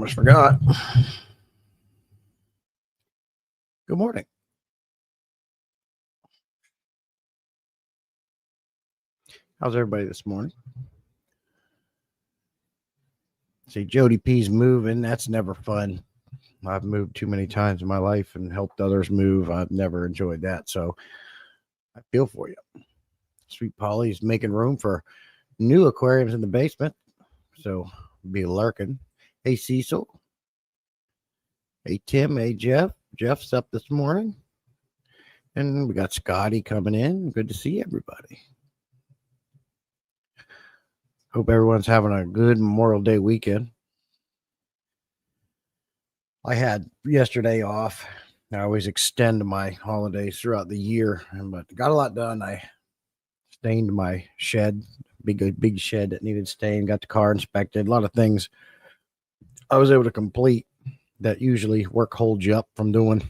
almost forgot. Good morning. How's everybody this morning? See, Jody P's moving. That's never fun. I've moved too many times in my life and helped others move. I've never enjoyed that. So I feel for you. Sweet Polly's making room for new aquariums in the basement. So be lurking. Hey, Cecil. Hey, Tim. Hey, Jeff. Jeff's up this morning. And we got Scotty coming in. Good to see everybody. Hope everyone's having a good Memorial Day weekend. I had yesterday off. I always extend my holidays throughout the year, but got a lot done. I stained my shed, big shed that needed stained, got the car inspected, a lot of things I was able to complete that usually work holds you up from doing.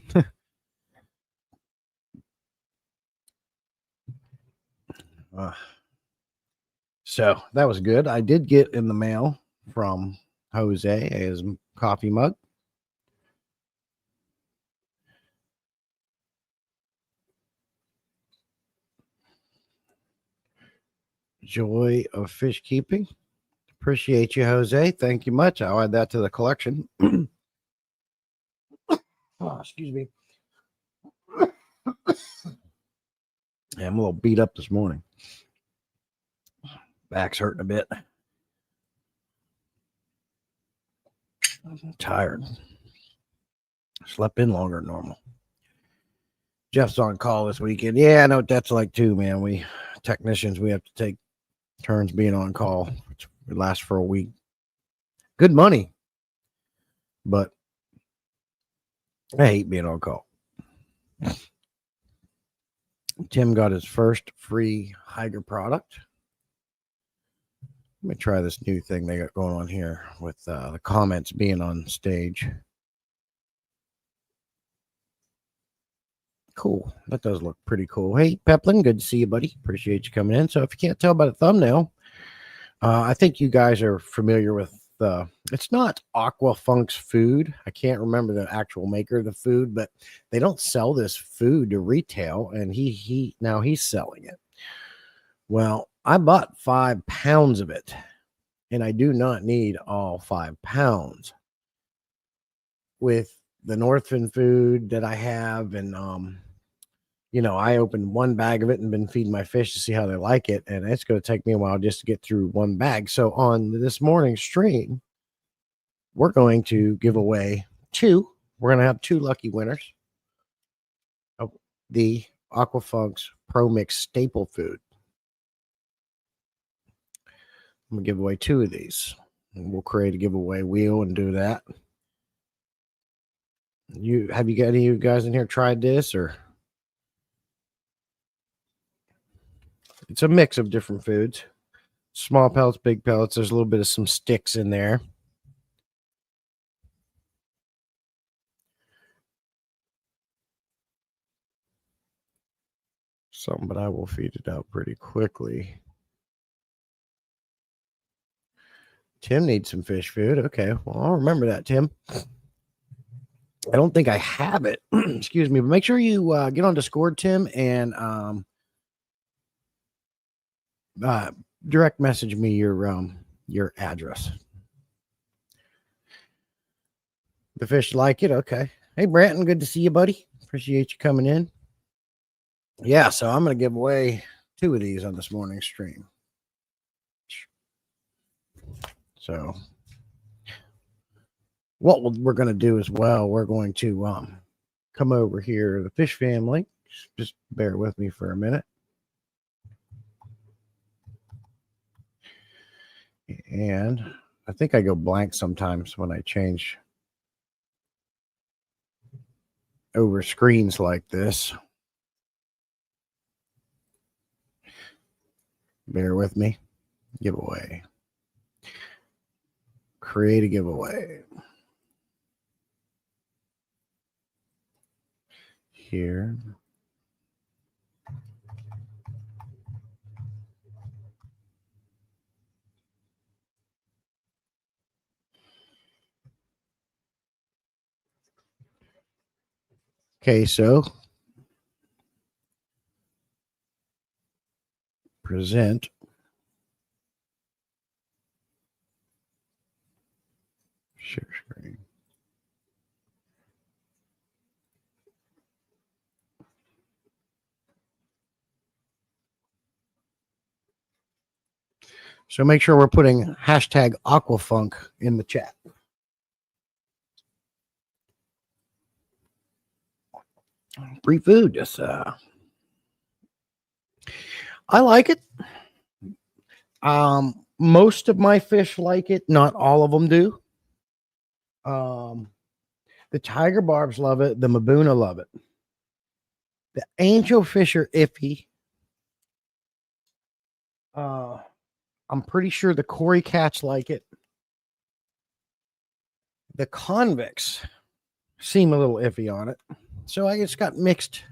So that was good. I did get in the mail from Jose his coffee mug. Joy of fish keeping. Appreciate you, Jose. Thank you much. I'll add that to the collection. Oh, excuse me. Yeah, I'm a little beat up this morning. Back's hurting a bit. I'm tired. Slept in longer than normal. Jeff's on call this weekend. Yeah, I know what that's like too, man. We technicians, we have to take turns being on call. It lasts for a week. Good money, but I hate being on call. Tim got his first free Higer product. Let me try this new thing they got going on here with the comments being on stage. Cool. That does look pretty cool. Hey, Peplin, good to see you, buddy. Appreciate you coming in. So if you can't tell by the thumbnail, I think you guys are familiar with it's not Aqua Funk's food. I can't remember the actual maker of the food, but they don't sell this food to retail, and now he's selling it. Well, I bought 5 pounds of it, and I do not need all 5 pounds. With the Northfin food that I have, and I opened one bag of it and been feeding my fish to see how they like it, and it's going to take me a while just to get through one bag. So on this morning's stream, we're going to give away we're going to have 2 lucky winners of the Aquafunk's Pro Mix staple food. I'm going to give away 2 of these, and we'll create a giveaway wheel and do that. Have you got any of you guys in here tried this? Or it's a mix of different foods, small pellets, big pellets. There's a little bit of some sticks in there. Some, but I will feed it out pretty quickly. Tim needs some fish food. Okay, well, I'll remember that, Tim. I don't think I have it. Excuse me, but make sure you get on Discord, Tim, and direct message me your address. The fish like it. Okay. Hey, Branton, good to see you, buddy. Appreciate you coming in. Yeah, so I'm going to give away 2 of these on this morning's stream. So what we're going to do as well, we're going to come over here to the fish family. Just bear with me for a minute. And I think I go blank sometimes when I change over screens like this. Bear with me. Giveaway. Create a giveaway. Here. queso. Present. Share screen. So make sure we're putting hashtag Aquafunk in the chat. Free food. Just I like it. Most of my fish like it. Not all of them do. The tiger barbs love it. The Mabuna love it. The angelfish are iffy. I'm pretty sure the Cory cats like it. The convicts seem a little iffy on it. So I just got mixed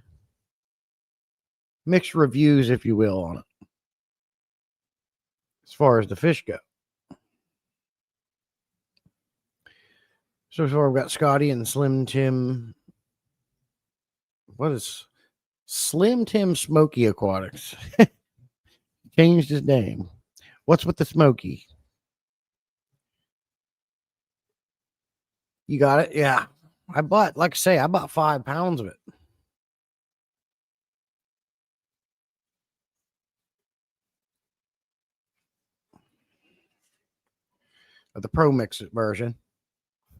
reviews, if you will, on it. As far as the fish go. So far, we've got Scotty and Slim Tim. What is Slim Tim Smoky Aquatics? Changed his name. What's with the Smoky? You got it? Yeah. I bought 5 pounds of it. Of the Pro Mix version.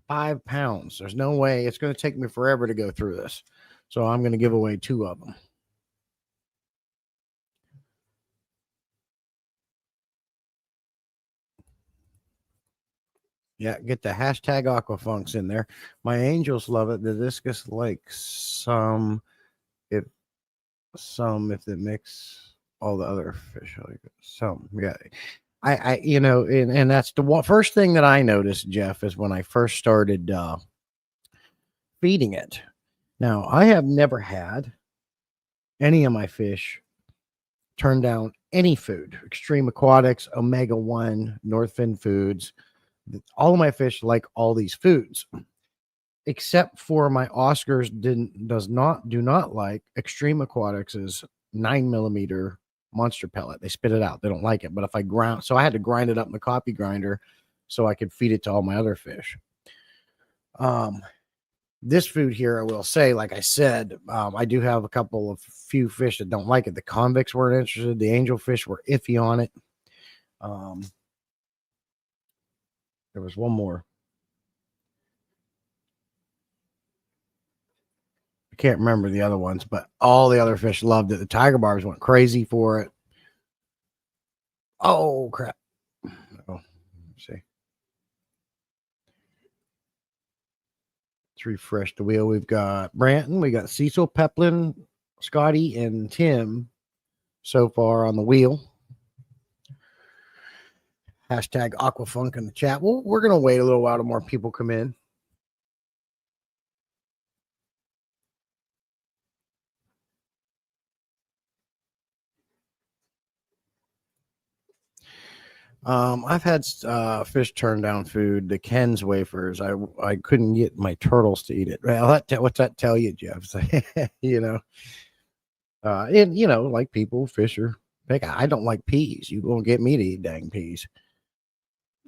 5 pounds. There's no way. It's going to take me forever to go through this. So I'm going to give away 2 of them. Yeah, get the hashtag Aquafunks in there. My angels love it. The discus like some if they mix all the other fish. Like some, yeah. And that's the first thing that I noticed, Jeff, is when I first started feeding it. Now, I have never had any of my fish turn down any food. Extreme Aquatics, Omega 1, Northfin Foods. All of my fish like all these foods, except for my Oscars do not like Extreme Aquatics' 9mm monster pellet. They spit it out. They don't like it. But if I ground, so I had to grind it up in the coffee grinder so I could feed it to all my other fish. This food here, I will say, like I said, I do have a few fish that don't like it. The convicts weren't interested. The angelfish were iffy on it. There was one more. I can't remember the other ones, but all the other fish loved it. The tiger barbs went crazy for it. Oh, crap. Oh, let's see. Let's refresh the wheel. We've got Branton, we got Cecil, Peplin, Scotty, and Tim so far on the wheel. Hashtag Aquafunk in the chat. Well, we're going to wait a little while till more people come in. I've had fish turn down food. The Ken's wafers. I couldn't get my turtles to eat it. Well, what's that tell you, Jeff? And like people, fish are big. I don't like peas. You won't get me to eat dang peas.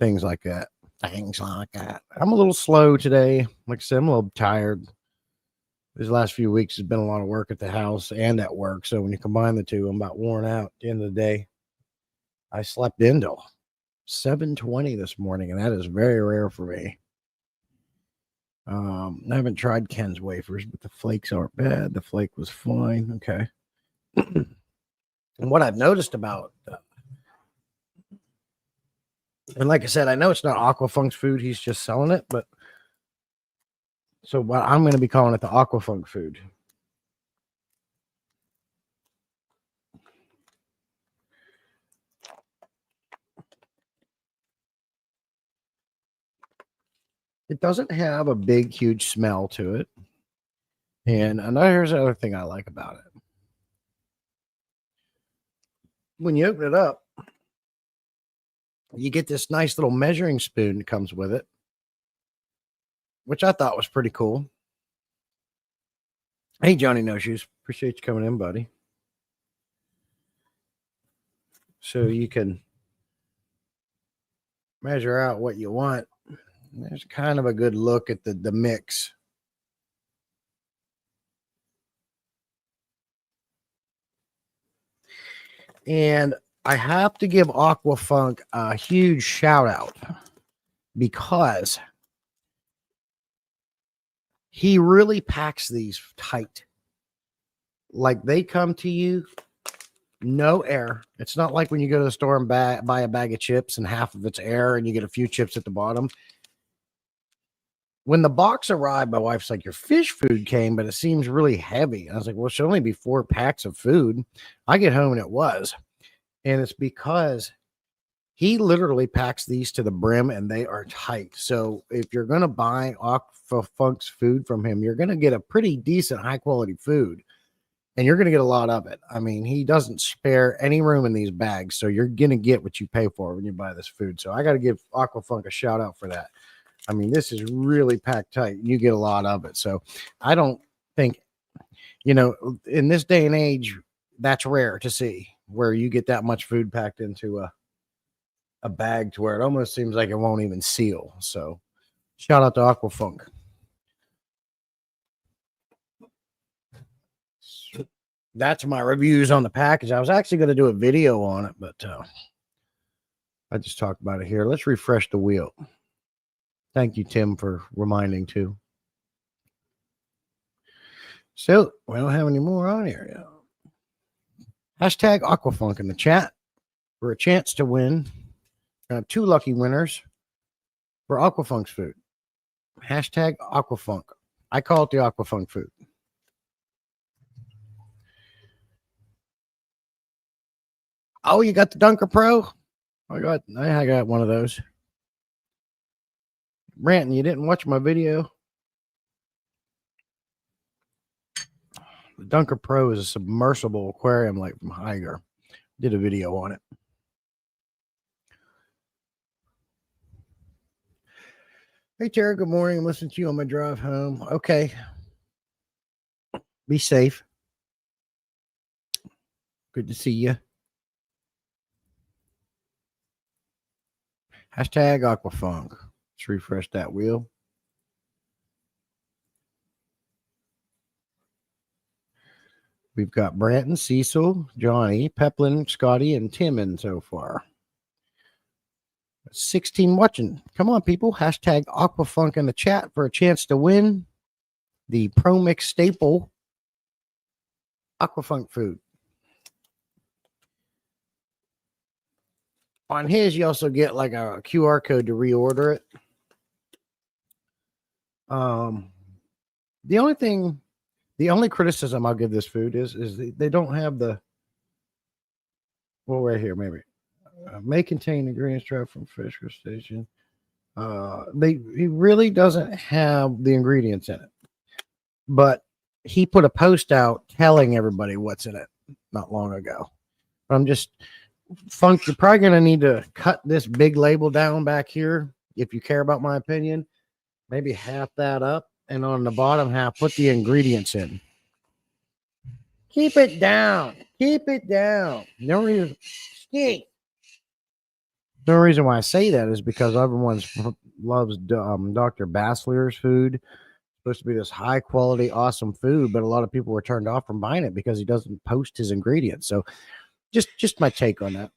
Things like that. I'm a little slow today. Like I said, I'm a little tired. These last few weeks has been a lot of work at the house and at work. So when you combine the two, I'm about worn out at the end of the day. I slept until 7:20 this morning, and that is very rare for me. I haven't tried Ken's wafers, but the flakes aren't bad. The flake was fine. Okay. And what I've noticed about, and like I said, I know it's not Aquafunk's food. He's just selling it, but so I'm going to be calling it the Aquafunk food. It doesn't have a big, huge smell to it. And here's the other thing I like about it. When you open it up, you get this nice little measuring spoon that comes with it, which I thought was pretty cool. Hey, Johnny No Shoes. Appreciate you coming in, buddy. So you can measure out what you want. There's kind of a good look at the mix. And I have to give Aqua Funk a huge shout out because he really packs these tight. Like they come to you, no air. It's not like when you go to the store and buy a bag of chips and half of it's air and you get a few chips at the bottom. When the box arrived, my wife's like, your fish food came, but it seems really heavy. And I was like, well, it should only be 4 packs of food. I get home and it was. And it's because he literally packs these to the brim and they are tight. So if you're going to buy Aqua Funk's food from him, you're going to get a pretty decent high quality food and you're going to get a lot of it. I mean, he doesn't spare any room in these bags. So you're going to get what you pay for when you buy this food. So I got to give Aqua Funk a shout out for that. I mean, this is really packed tight. You get a lot of it. So I don't think, in this day and age, that's rare to see where you get that much food packed into a bag to where it almost seems like it won't even seal. So shout out to Aqua Funk. That's my reviews on the package. I was actually going to do a video on it, but I just talked about it here. Let's refresh the wheel. Thank you, Tim, for reminding too. So we don't have any more on here yet. Hashtag Aquafunk in the chat for a chance to win. 2 lucky winners for Aquafunk's food. Hashtag Aquafunk. I call it the Aquafunk food. Oh, you got the Dunker Pro? I got one of those. Branton, you didn't watch my video? The Dunker Pro is a submersible aquarium light from Haiger. Did a video on it. Hey, Tara, good morning. I'm listening to you on my drive home. Okay. Be safe. Good to see you. Hashtag Aquafunk. Let's refresh that wheel. We've got Branton, Cecil, Johnny, Peplin, Scotty, and Tim in so far. 16 watching. Come on, people. Hashtag Aquafunk in the chat for a chance to win the Pro Mix staple Aquafunk food. On his, you also get like a QR code to reorder it. The only criticism I'll give this food is they don't have the, well, right here, maybe. May contain ingredients derived from fish crustacean. He really doesn't have the ingredients in it. But he put a post out telling everybody what's in it not long ago. I'm just, Funk, you're probably going to need to cut this big label down back here if you care about my opinion. Maybe half that up, and on the bottom half, put the ingredients in. Keep it down. Keep it down. No reason. The only reason why I say that is because everyone loves Dr. Bassler's food. It's supposed to be this high quality, awesome food, but a lot of people were turned off from buying it because he doesn't post his ingredients. So just my take on that.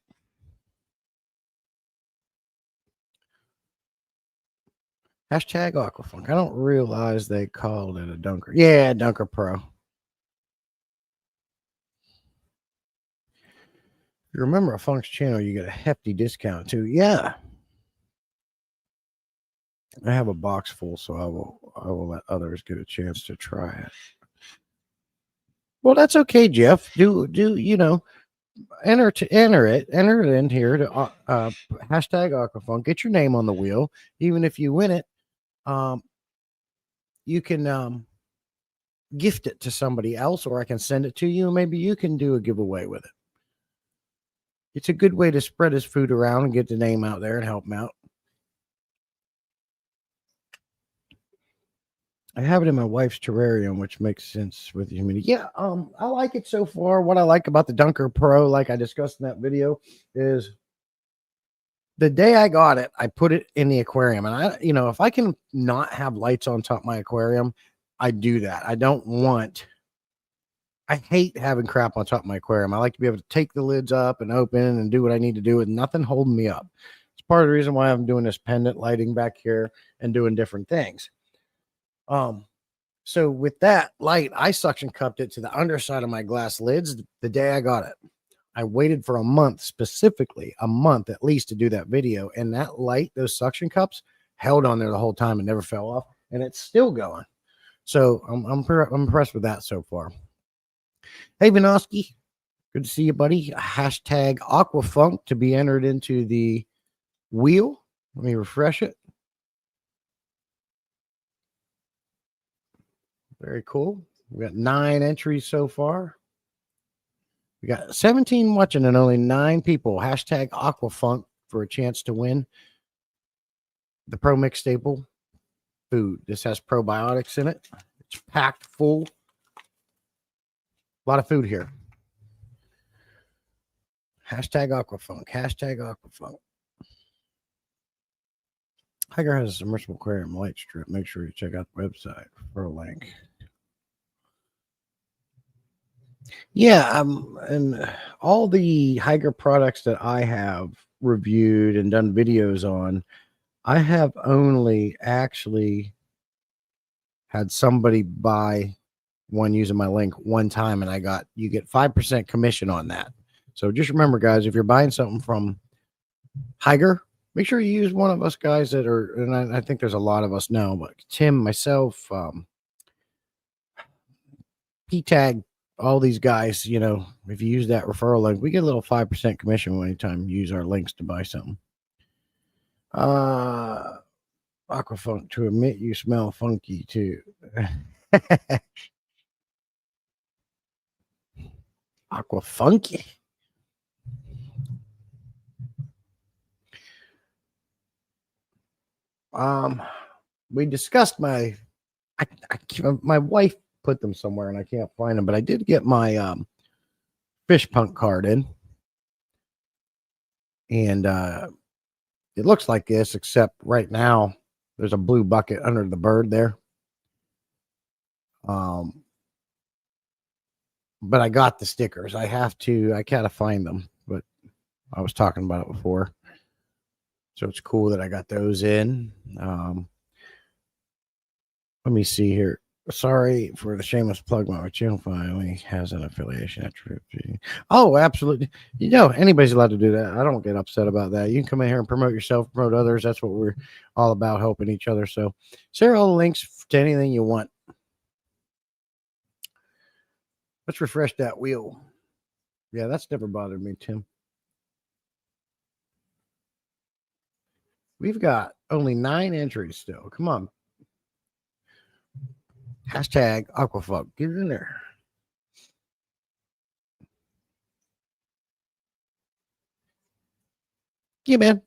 Hashtag Aquafunk. I don't realize they called it a Dunker. Yeah, Dunker Pro. You remember a Funk's channel, you get a hefty discount too. Yeah. I have a box full, so I will let others get a chance to try it. Well, that's okay, Jeff. Do enter it in here to hashtag Aquafunk. Get your name on the wheel. Even if you win it, you can gift it to somebody else, or I can send it to you. Maybe you can do a giveaway with it. It's a good way to spread his food around and get the name out there and help him out. I have it in my wife's terrarium, which makes sense with the humidity. Yeah, I like it so far. What I like about the Dunker Pro, like I discussed in that video, is the day I got it, I put it in the aquarium. And if I can not have lights on top of my aquarium, I do that. I hate having crap on top of my aquarium. I like to be able to take the lids up and open and do what I need to do with nothing holding me up. It's part of the reason why I'm doing this pendant lighting back here and doing different things. So with that light, I suction cupped it to the underside of my glass lids the day I got it. I waited for a month, specifically a month at least, to do that video. And that light, those suction cups, held on there the whole time and never fell off. And it's still going. So I'm impressed with that so far. Hey, Vinoski, good to see you, buddy. Hashtag Aquafunk to be entered into the wheel. Let me refresh it. Very cool. We got 9 entries so far. We got 17 watching and only 9 people. Hashtag Aquafunk for a chance to win the Pro Mix staple food. This has probiotics in it. It's packed full. A lot of food here. Hashtag Aquafunk. Hashtag Aquafunk. Hiker has a submersible aquarium light strip. Make sure you check out the website for a link. Yeah, and all the Hiker products that I have reviewed and done videos on, I have only actually had somebody buy one using my link one time, and you get 5% commission on that. So just remember, guys, if you're buying something from Hiker, make sure you use one of us guys that are, and I think there's a lot of us now, but Tim, myself, P-Tag, all these guys, if you use that referral link, we get a little 5% commission anytime you use our links to buy something. Aquafunk, to admit you smell funky too. Aquafunky. We discussed my wife put them somewhere and I can't find them, but I did get my fish punk card in, and it looks like this, except right now there's a blue bucket under the bird there. But I got the stickers. I gotta find them, but I was talking about it before. So it's cool that I got those in. Let me see here. Sorry for the shameless plug. My channel finally has an affiliation. Oh, absolutely. Anybody's allowed to do that. I don't get upset about that. You can come in here and promote yourself, promote others. That's what we're all about, helping each other. So share all the links to anything you want. Let's refresh that wheel. Yeah, that's never bothered me, Tim. We've got only 9 entries still. Come on. Hashtag Aquafunk. Get it in there. Yeah, man.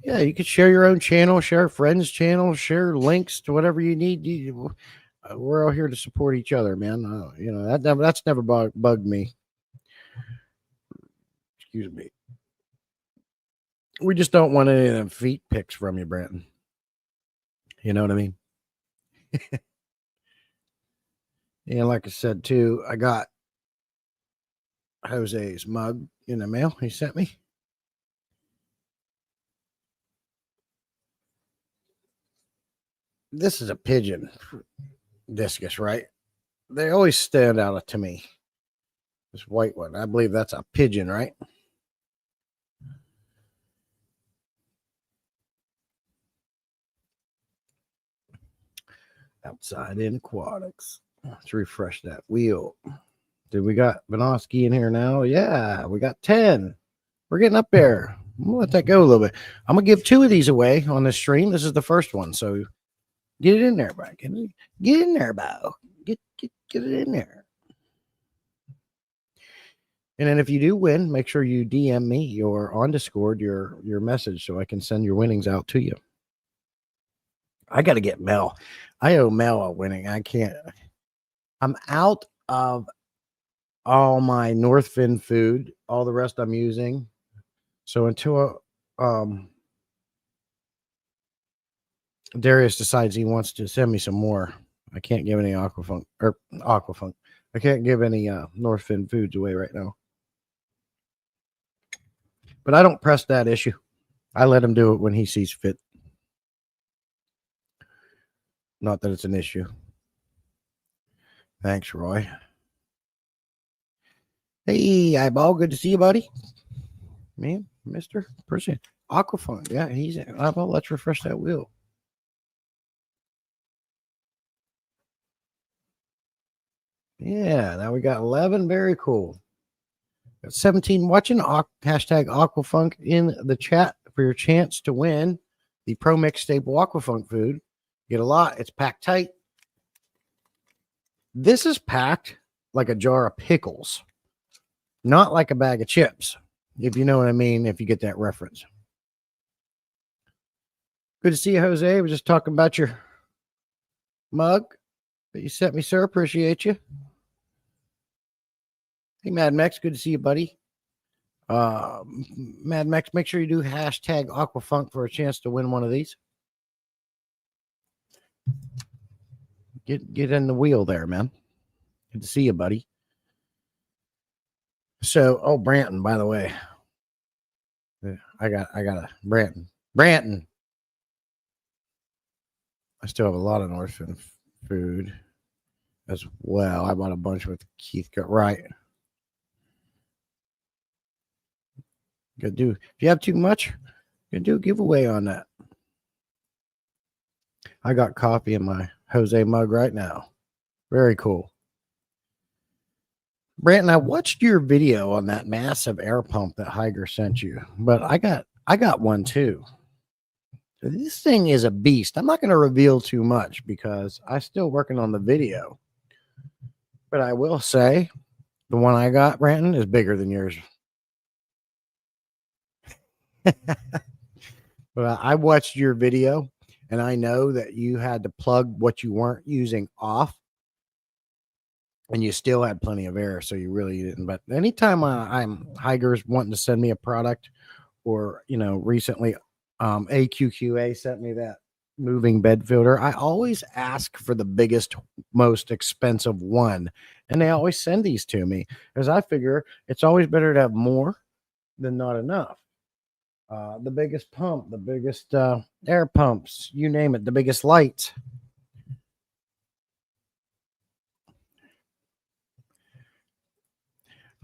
Yeah, you could share your own channel, share a friend's channel, share links to whatever you need. We're all here to support each other, man. That's never bugged me. Excuse me. We just don't want any of them feet pics from you, Brenton. You know what I mean? And like I said, too, I got Jose's mug in the mail he sent me. This is a pigeon discus, right? They always stand out to me. This white one, I believe that's a pigeon, right? Outside in aquatics. Let's refresh that wheel. Did we got Vinoski in here now? Yeah, we got 10. We're getting up there. I'm gonna let that go a little bit. I'm gonna give 2 of these away on this stream. This is the first one, so get it in there, bro. Get in there, Bo. Get it in there. And then if you do win, make sure you DM me or on Discord your message so I can send your winnings out to you. I got to get Mel. I owe Mel a winning. I can't. I'm out of all my Northfin food. All the rest I'm using. So until Darius decides he wants to send me some more, I can't give any Aquafunk. I can't give any Northfin foods away right now. But I don't press that issue. I let him do it when he sees fit. Not that it's an issue. Thanks, Roy. Hey, eyeball, good to see you, buddy. Man, Mr. Person. Aquafunk. Yeah, he's eyeball. Let's refresh that wheel. Yeah, now we got 11. Very cool. Got 17 watching. Hashtag Aquafunk in the chat for your chance to win the Pro Mix Staple Aquafunk food. Get a lot. It's packed tight. This is packed like a jar of pickles, not like a bag of chips, if you know what I mean, if you get that reference. Good to see you, Jose. We're just talking about your mug that you sent me, sir. Appreciate you. Hey, Mad Mex, good to see you, buddy. Mad Mex, make sure you do hashtag Aquafunk for a chance to win one of these. Get in the wheel there, man. Good to see you, buddy. So, Branton, by the way. I got a Branton. I still have a lot of Northfin food as well. I bought a bunch with Keith. Right. Good do. If you have too much, you do a giveaway on that. I got coffee in my Jose mug right now. Very cool. Branton, I watched your video on that massive air pump that Higer sent you, but I got one too. This thing is a beast. I'm not going to reveal too much because I'm still working on the video. But I will say the one I got, Branton, is bigger than yours. But I watched your video and I know that you had to plug what you weren't using off and you still had plenty of air. So you really didn't. But anytime I'm Higer's wanting to send me a product or, recently AQQA sent me that moving bed filter, I always ask for the biggest, most expensive one. And they always send these to me because I figure it's always better to have more than not enough. The biggest pump, the biggest air pumps, you name it, the biggest lights.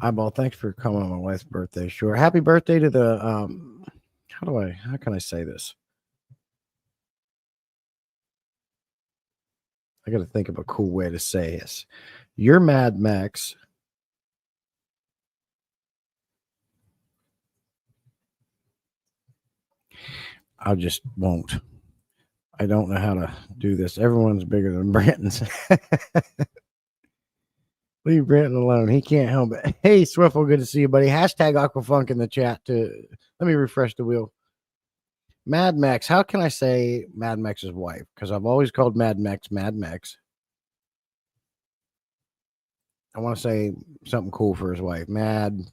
Eyeball, thanks for coming on my wife's birthday. Sure. Happy birthday to the how can I say this? I got to think of a cool way to say this. You're Mad Max. I just won't. I don't know how to do this. Everyone's bigger than Branton's. Leave Branton alone. He can't help it. Hey, Swiffle, good to see you, buddy. Hashtag Aquafunk in the chat too. Let me refresh the wheel. Mad Max. How can I say Mad Max's wife? Because I've always called Mad Max Mad Max. I want to say something cool for his wife. Mad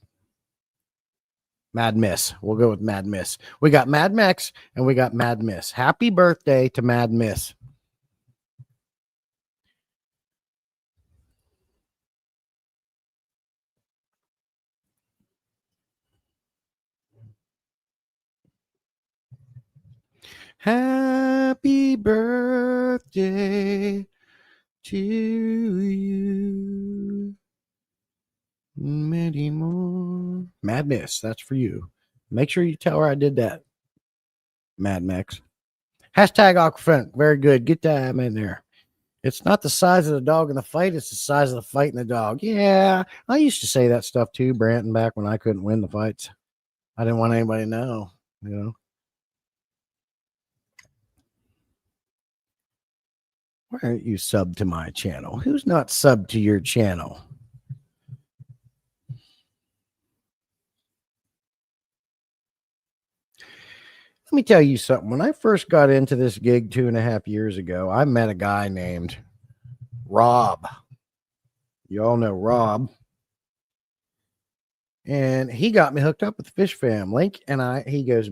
Miss. We'll go with Mad Miss. We got Mad Max and we got Mad Miss. Happy birthday to Mad Miss. Happy birthday to you. Many more. Mad Miss, that's for you. Make sure you tell her I did that. Mad Max. Hashtag Aquafunk. Very good. Get that in there. It's not the size of the dog in the fight. It's the size of the fight in the dog. Yeah, I used to say that stuff too, Branton, back when I couldn't win the fights. I didn't want anybody to know, Why aren't you subbed to my channel? Who's not subbed to your channel? Let me tell you something. When I first got into this gig 2.5 years ago, I met a guy named Rob. You all know Rob. And he got me hooked up with the Fish Fam link. And he goes,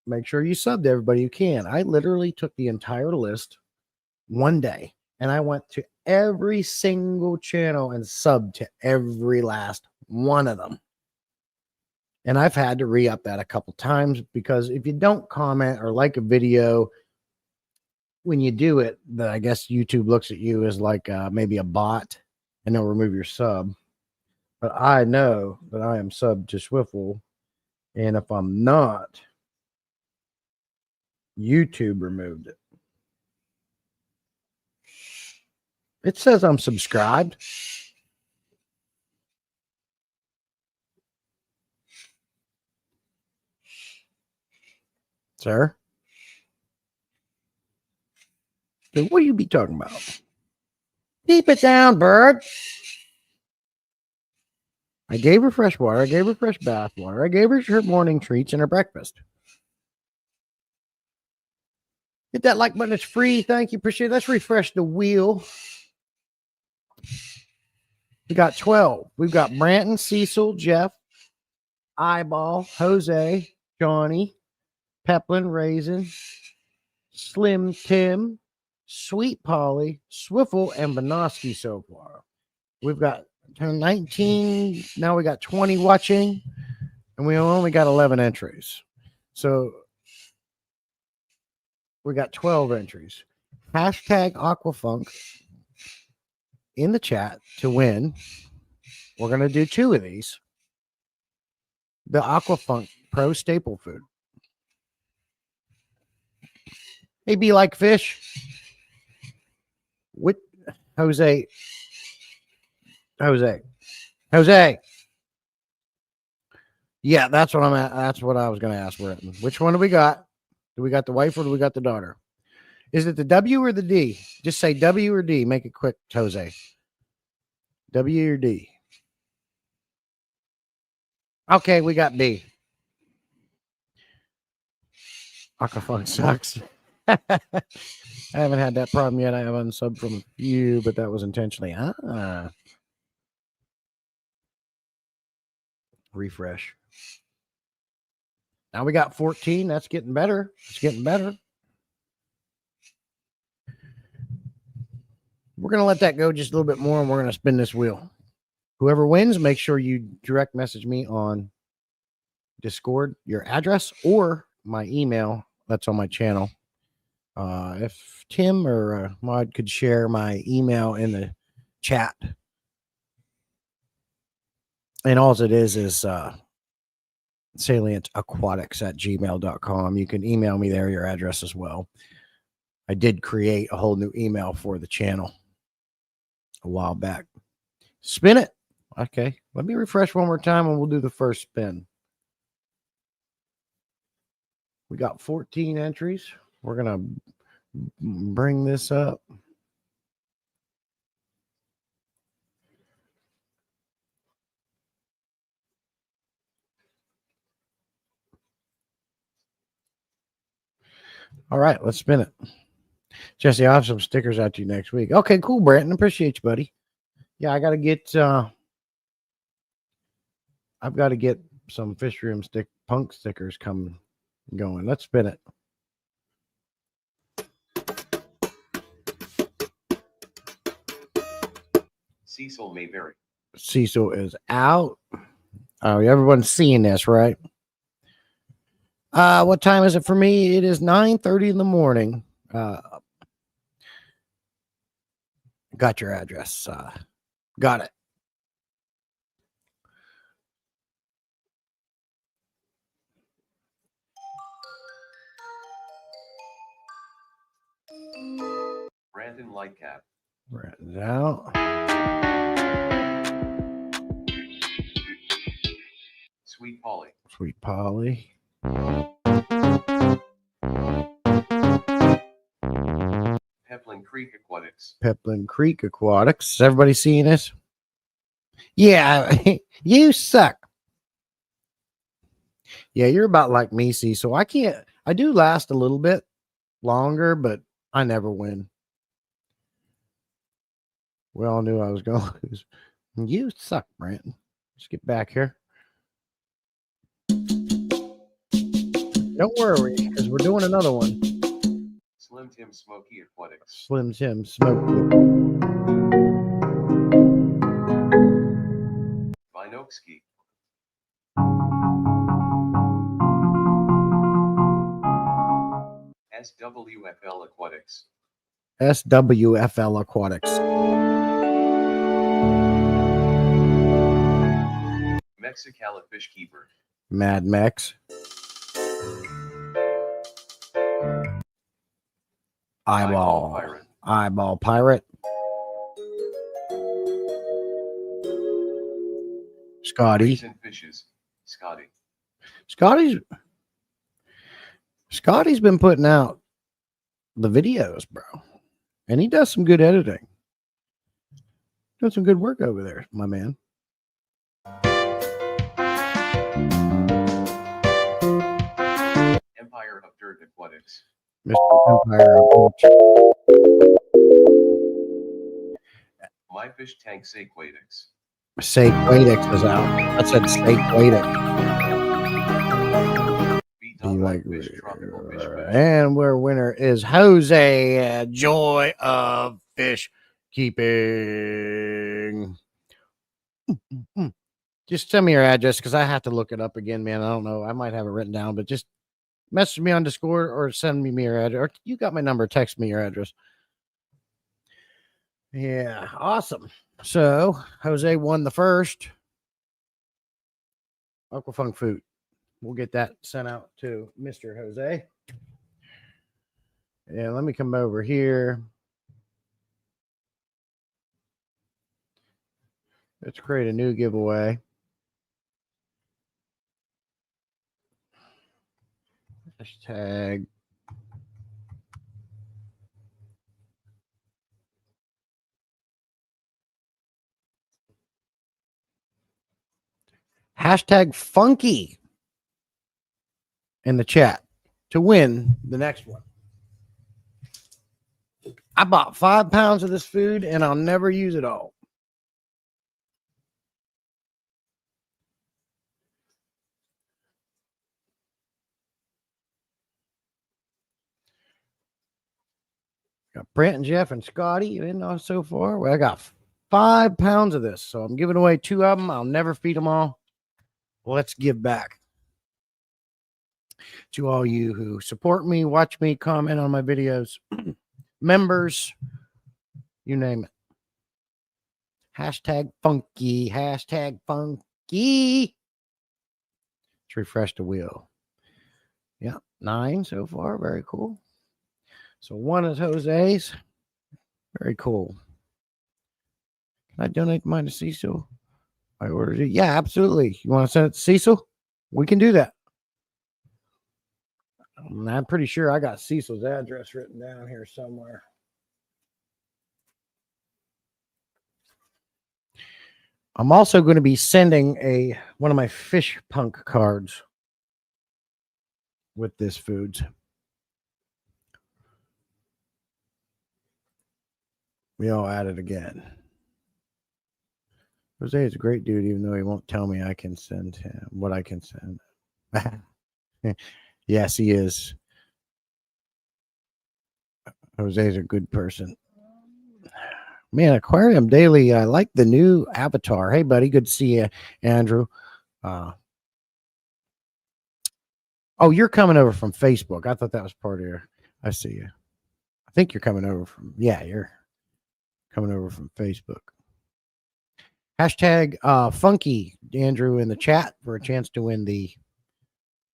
make sure you sub to everybody you can. I literally took the entire list one day and I went to every single channel and subbed to every last one of them. And I've had to re-up that a couple times because if you don't comment or like a video, when you do it, I guess YouTube looks at you as like maybe a bot and they'll remove your sub. But I know that I am subbed to Swiffle. And if I'm not, YouTube removed it. It says I'm subscribed. Sir? So what do you be talking about? Keep it down, bird. I gave her fresh water. I gave her fresh bath water. I gave her her morning treats and her breakfast. Hit that like button. It's free. Thank you. Appreciate it. Let's refresh the wheel. We got 12. We've got Branton, Cecil, Jeff, Eyeball, Jose, Johnny, Peplin, Raisin, Slim Tim, Sweet Polly, Swiffle, and Benoski so far. We've got 19. Now we got 20 watching, and we only got 11 entries. So we got 12 entries. Hashtag Aquafunk in the chat to win. We're going to do 2 of these. The Aquafunk Pro Staple Food. Hey, be like fish. What, Jose? Yeah, that's what I'm at. That's what I was going to ask. Which one do we got? Do we got the wife or do we got the daughter? Is it the W or the D? Just say W or D. Make it quick, Jose. W or D? Okay, we got B. Aquafunk sucks. I haven't had that problem yet. I have unsubbed from a few, but that was intentionally. Refresh. Now we got 14. That's getting better. It's getting better. We're going to let that go just a little bit more, and we're going to spin this wheel. Whoever wins, make sure you direct message me on Discord, your address, or my email. That's on my channel. If Tim or Mod could share my email in the chat. And all it is salientaquatics@gmail.com. You can email me there, your address as well. I did create a whole new email for the channel a while back. Spin it. Okay. Let me refresh one more time and we'll do the first spin. We got 14 entries. We're going to bring this up. All right, let's spin it. Jesse, I'll have some stickers out to you next week. Okay, cool, Brandon. Appreciate you, buddy. Yeah, I got to get I've got to get some Fish Room punk stickers coming going. Let's spin it. Cecil may vary. Cecil is out. Oh, everyone's seeing this, right? What time is it for me? It is 9:30 in the morning. Got your address. Got it. Brandon Lightcap. Brandon's out. Sweet Polly. Sweet Polly. Peplin Creek Aquatics. Peplin Creek Aquatics. Is everybody seeing this? Yeah, you suck. Yeah, you're about like me, see. So I can't I do last a little bit longer, but I never win. We all knew I was going to lose. You suck, Brent. Let's get back here. Don't worry, because we're doing another one. Slim Tim Smoky Aquatics. Slim Tim Smoke. Vinokski. SWFL Aquatics. SWFL Aquatics. Mexicala Fish Keeper. Mad Mex. Eyeball Pirate. Eyeball Pirate. Scotty. Recent Fishes. Scotty. Scotty's been putting out the videos, bro. And he does some good editing. Doing some good work over there, my man. Empire of Dirt Aquatics. Mr. Empire of My Fish Tank Saquatics. Saquatics is out. I said Saquatics. Like fish, tropical fish. And our winner is Jose. Joy of Fish Keeping. Just send me your address because I have to look it up again, man. I don't know. I might have it written down, but just message me on Discord or send me your address. Or you got my number. Text me your address. Yeah, awesome. So Jose won the first Aquafunk food. We'll get that sent out to Mr. Jose. And let me come over here. Let's create a new giveaway. Hashtag funky in the chat to win the next one. I bought 5 pounds of this food and I'll never use it all. Got Brent and Jeff and Scotty in so far. Well, I got 5 pounds of this, so I'm giving away 2 of them. I'll never feed them all. Let's give back to all you who support me, watch me, comment on my videos, members, you name it. Hashtag funky. Hashtag funky. Let's refresh the wheel. Yeah, 9 so far. Very cool. So 1 is Jose's. Very cool. Can I donate mine to Cecil? I ordered it. Yeah, absolutely. You want to send it to Cecil? We can do that. I'm pretty sure I got Cecil's address written down here somewhere. I'm also going to be sending one of my fish punk cards with this foods. We all at it again. Jose is a great dude, even though he won't tell me I can send him what I can send. Yes, he is. Jose is a good person. Man, Aquarium Daily, I like the new avatar. Hey, buddy, good to see you, Andrew. Oh, you're coming over from Facebook. I thought that was part of your. I see you. I think you're coming over from. Yeah, you're coming over from Facebook. Hashtag funky Andrew in the chat for a chance to win the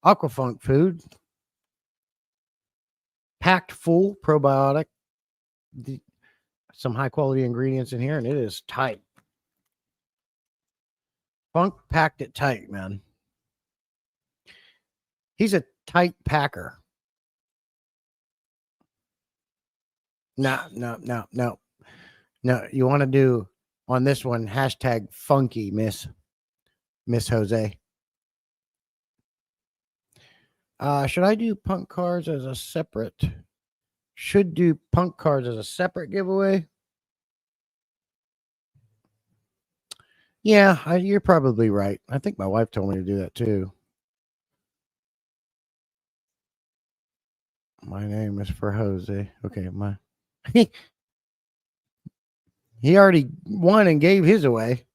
Aquafunk food. Packed full probiotic. Some high quality ingredients in here, and it is tight. Funk packed it tight, man. He's a tight packer. No. You want to do on this one, hashtag funky, Miss Jose. Should I do punk cards as a separate? Should do punk cards as a separate giveaway? Yeah, you're probably right. I think my wife told me to do that too. My name is for Jose. Okay, my he already won and gave his away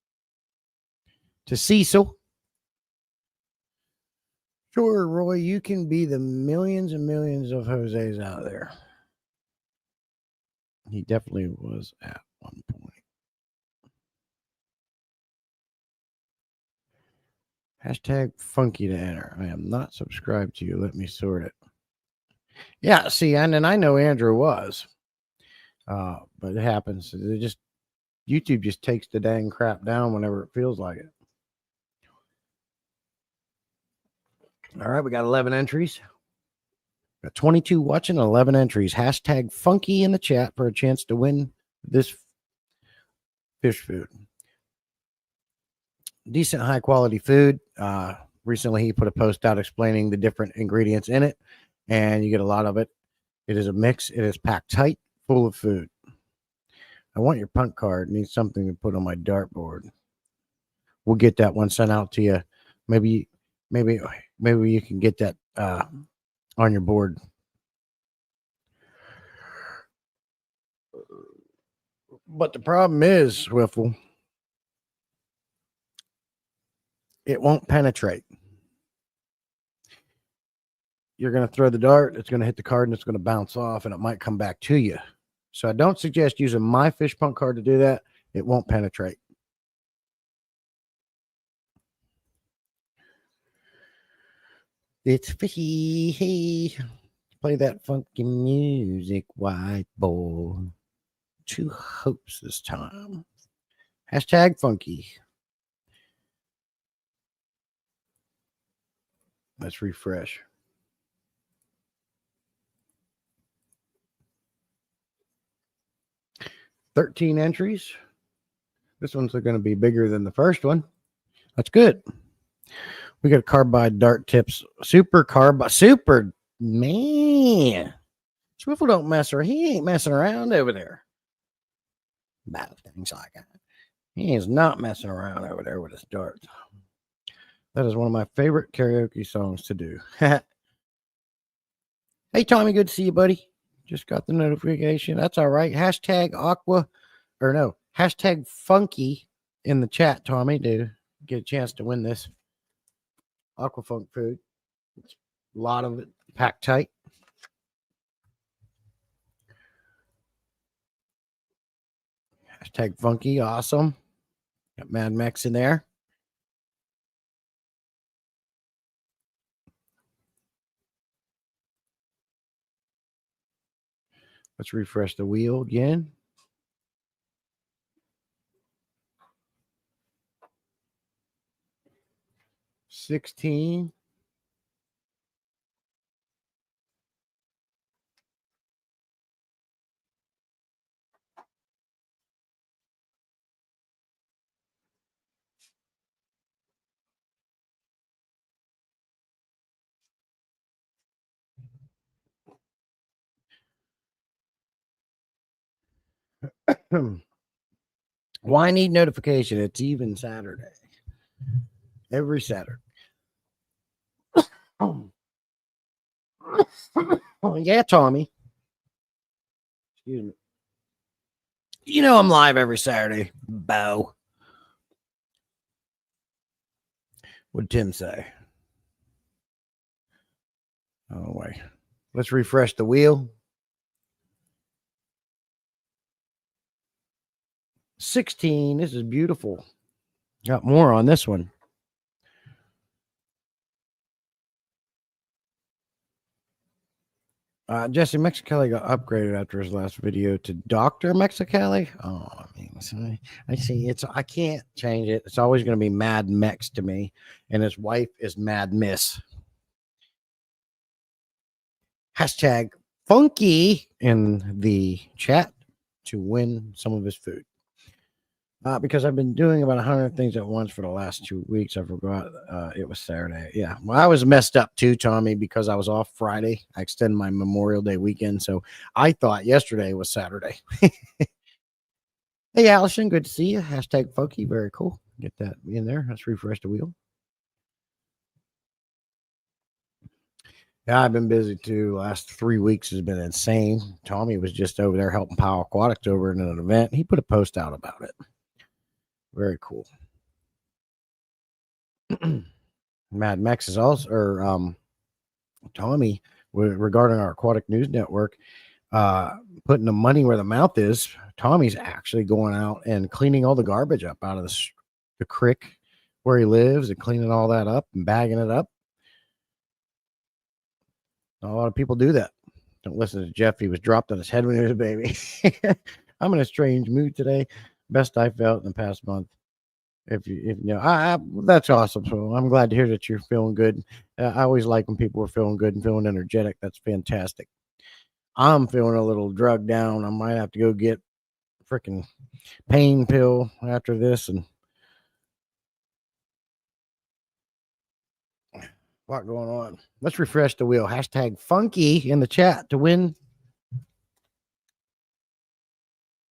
to Cecil. Sure, Roy, you can be the millions and millions of Jose's out there. He definitely was at one point. Hashtag funky to enter. I am not subscribed to you. Let me sort it. Yeah, see, and I know Andrew was. But it happens. It just YouTube just takes the dang crap down whenever it feels like it. All right, we got 11 entries. Got 22 watching, 11 entries. Hashtag funky in the chat for a chance to win this fish food. Decent high quality food. Recently he put a post out explaining the different ingredients in it, and you get a lot of it. It is a mix. It is packed tight, full of food. I want your punk card. Need something to put on my dartboard. We'll get that one sent out to you. Maybe you can get that on your board. But the problem is, Swiffle, it won't penetrate. You're going to throw the dart, it's going to hit the card, and it's going to bounce off, and it might come back to you. So I don't suggest using my fish punk card to do that. It won't penetrate. It's fishy. Hey, play that funky music, white boy. 2 hopes this time. Hashtag funky. Let's refresh. $13 entries. This one's going to be bigger than the first one. That's good. We got carbide dart tips. Super carbide. Super, man. Swiffle don't mess around. He ain't messing around over there about things like that. He is not messing around over there with his darts. That is one of my favorite karaoke songs to do. Hey, Tommy, good to see you, buddy. Just got the notification. That's all right. Hashtag Aqua, or no, hashtag funky in the chat, Tommy, to get a chance to win this Aqua Funk food. It's a lot of it packed tight. Hashtag funky, awesome. Got Mad Max in there. Let's refresh the wheel again. $16. Why need notification? It's even Saturday. Every Saturday. Oh, yeah, Tommy. Excuse me. You know I'm live every Saturday, Bo. What'd Tim say? Oh, wait. Let's refresh the wheel. 16. This is beautiful. Got more on this one. Jesse Mexicali got upgraded after his last video to Dr. Mexicali. Oh, I mean, I see. I can't change it. It's always going to be Mad Mex to me, and his wife is Mad Miss. Hashtag funky in the chat to win some of his food. Because I've been doing about 100 things at once for the last 2 weeks. I forgot it was Saturday. Yeah. Well, I was messed up too, Tommy, because I was off Friday. I extended my Memorial Day weekend. So I thought yesterday was Saturday. Hey, Allison, good to see you. Hashtag Funky. Very cool. Get that in there. Let's refresh the wheel. Yeah, I've been busy too. Last 3 weeks has been insane. Tommy was just over there helping Power Aquatics over in an event. He put a post out about it. Very cool. Mad Max is also, or Tommy, regarding our Aquatic News Network, putting the money where the mouth is. Tommy's actually going out and cleaning all the garbage up out of the creek where he lives and cleaning all that up and bagging it up. Not a lot of people do that. Don't listen to Jeff. He was dropped on his head when he was a baby. I'm in a strange mood today. Best I felt in the past month. If you know, that's awesome. So I'm glad to hear that you're feeling good. I always like when people are feeling good and feeling energetic. That's fantastic. I'm feeling a little drugged down. I might have to go get a freaking pain pill after this and what going on. Let's refresh the wheel. Hashtag Funky in the chat to win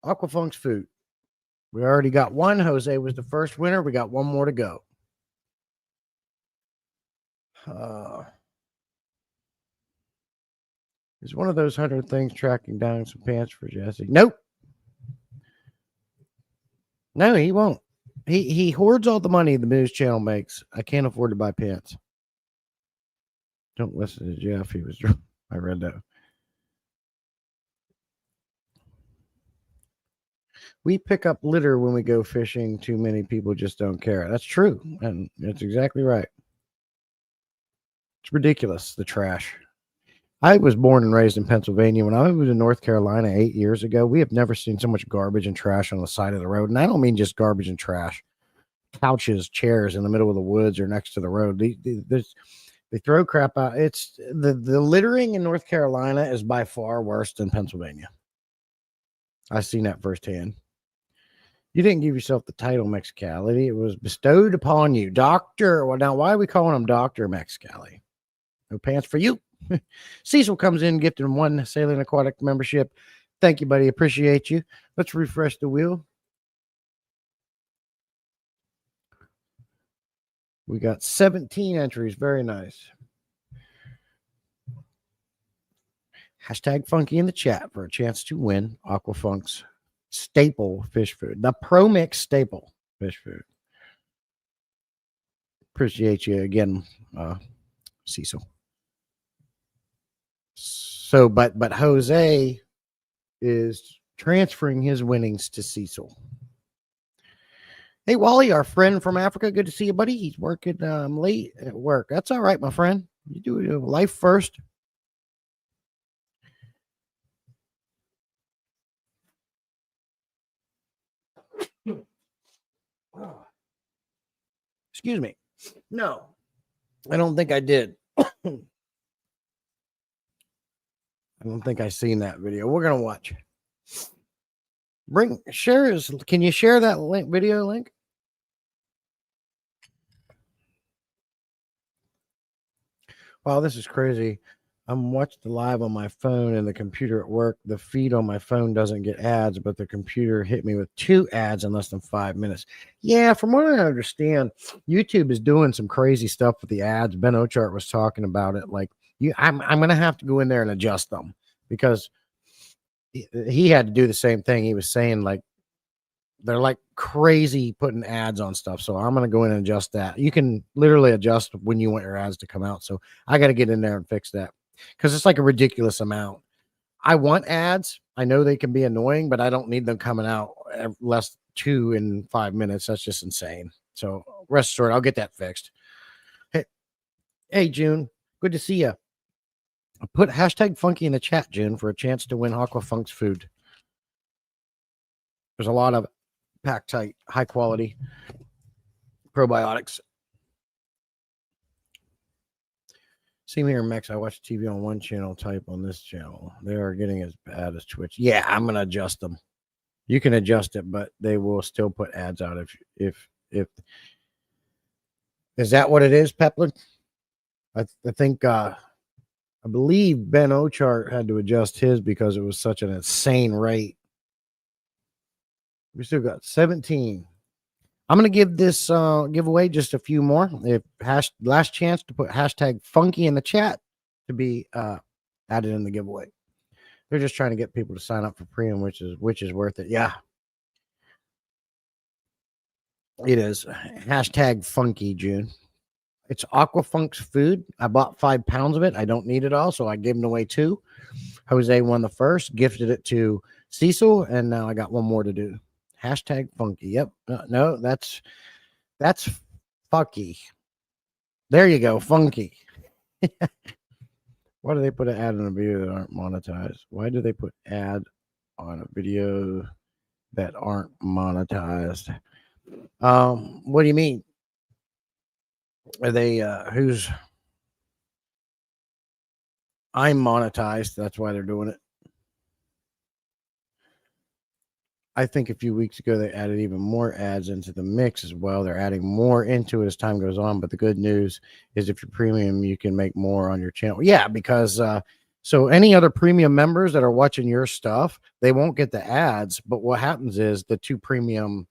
Aquafunk's food. We already got one. Jose was the first winner. We got one more to go. Is one of those 100 things tracking down some pants for Jesse? Nope. No, he won't. He hoards all the money the news channel makes. I can't afford to buy pants. Don't listen to Jeff. He was drunk. I read that. We pick up litter when we go fishing. Too many people just don't care. That's true. And that's exactly right. It's ridiculous, the trash. I was born and raised in Pennsylvania. When I moved to North Carolina 8 years ago, we have never seen so much garbage and trash on the side of the road. And I don't mean just garbage and trash. Couches, chairs in the middle of the woods or next to the road. They throw crap out. It's the littering in North Carolina is by far worse than Pennsylvania. I've seen that firsthand. You didn't give yourself the title Mexicali. It was bestowed upon you. Doctor. Well, now, why are we calling him Dr. Mexicali? No pants for you. Cecil comes in gifting one Saline Aquatic membership. Thank you, buddy. Appreciate you. Let's refresh the wheel. We got 17 entries. Very nice. Hashtag Funky in the chat for a chance to win Aquafunk's staple fish food. The Pro Mix staple fish food. Appreciate you again, Cecil. So, but Jose is transferring his winnings to Cecil. Hey, Wally, our friend from Africa. Good to see you, buddy. He's working late at work. That's all right, my friend. You do life first. Excuse me. No, I don't think I did. I don't think I seen that video. We're gonna watch. Can you share that video link? Wow, this is crazy. I'm watching the live on my phone and the computer at work. The feed on my phone doesn't get ads, but the computer hit me with 2 ads in less than 5 minutes. Yeah, from what I understand, YouTube is doing some crazy stuff with the ads. Ben Ochart was talking about it. Like, I'm gonna have to go in there and adjust them because he had to do the same thing. He was saying like they're like crazy putting ads on stuff. So I'm going to go in and adjust that. You can literally adjust when you want your ads to come out. So I got to get in there and fix that because it's like a ridiculous amount. I want ads. I know they can be annoying, but I don't need them coming out less 2 in 5 minutes. That's just insane. So rest assured, I'll get that fixed. Hey, June, good to see you. Put hashtag Funky in the chat, June, for a chance to win Aquafunk's food. There's a lot of pack tight, high quality probiotics. Same here in Mex. I watch TV on one channel, type on this channel. They are getting as bad as Twitch. Yeah, I'm going to adjust them. You can adjust it, but they will still put ads out if is that what it is, Peplin? I think I believe Ben Ochart had to adjust his because it was such an insane rate. We still got 17. I'm gonna give this giveaway just a few more. If last chance to put hashtag funky in the chat to be added in the giveaway. They're just trying to get people to sign up for premium, which is worth it. Yeah, it is. Hashtag funky June. It's Aqua Funk's food. I bought 5 pounds of it. I don't need it all, so I gave them away 2. Jose won the first, gifted it to Cecil, and now I got one more to do. Hashtag funky. Yep. No, that's fucky. There you go, funky. Why do they put an ad on a video that aren't monetized? Why do they put ad on a video that aren't monetized? What do you mean? Are they who's I'm monetized? That's why they're doing it. I think a few weeks ago they added even more ads into the mix as well. They're adding more into it as time goes on. But the good news is if you're premium, you can make more on your channel. Yeah, because so any other premium members that are watching your stuff, they won't get the ads. But what happens is the 2 premium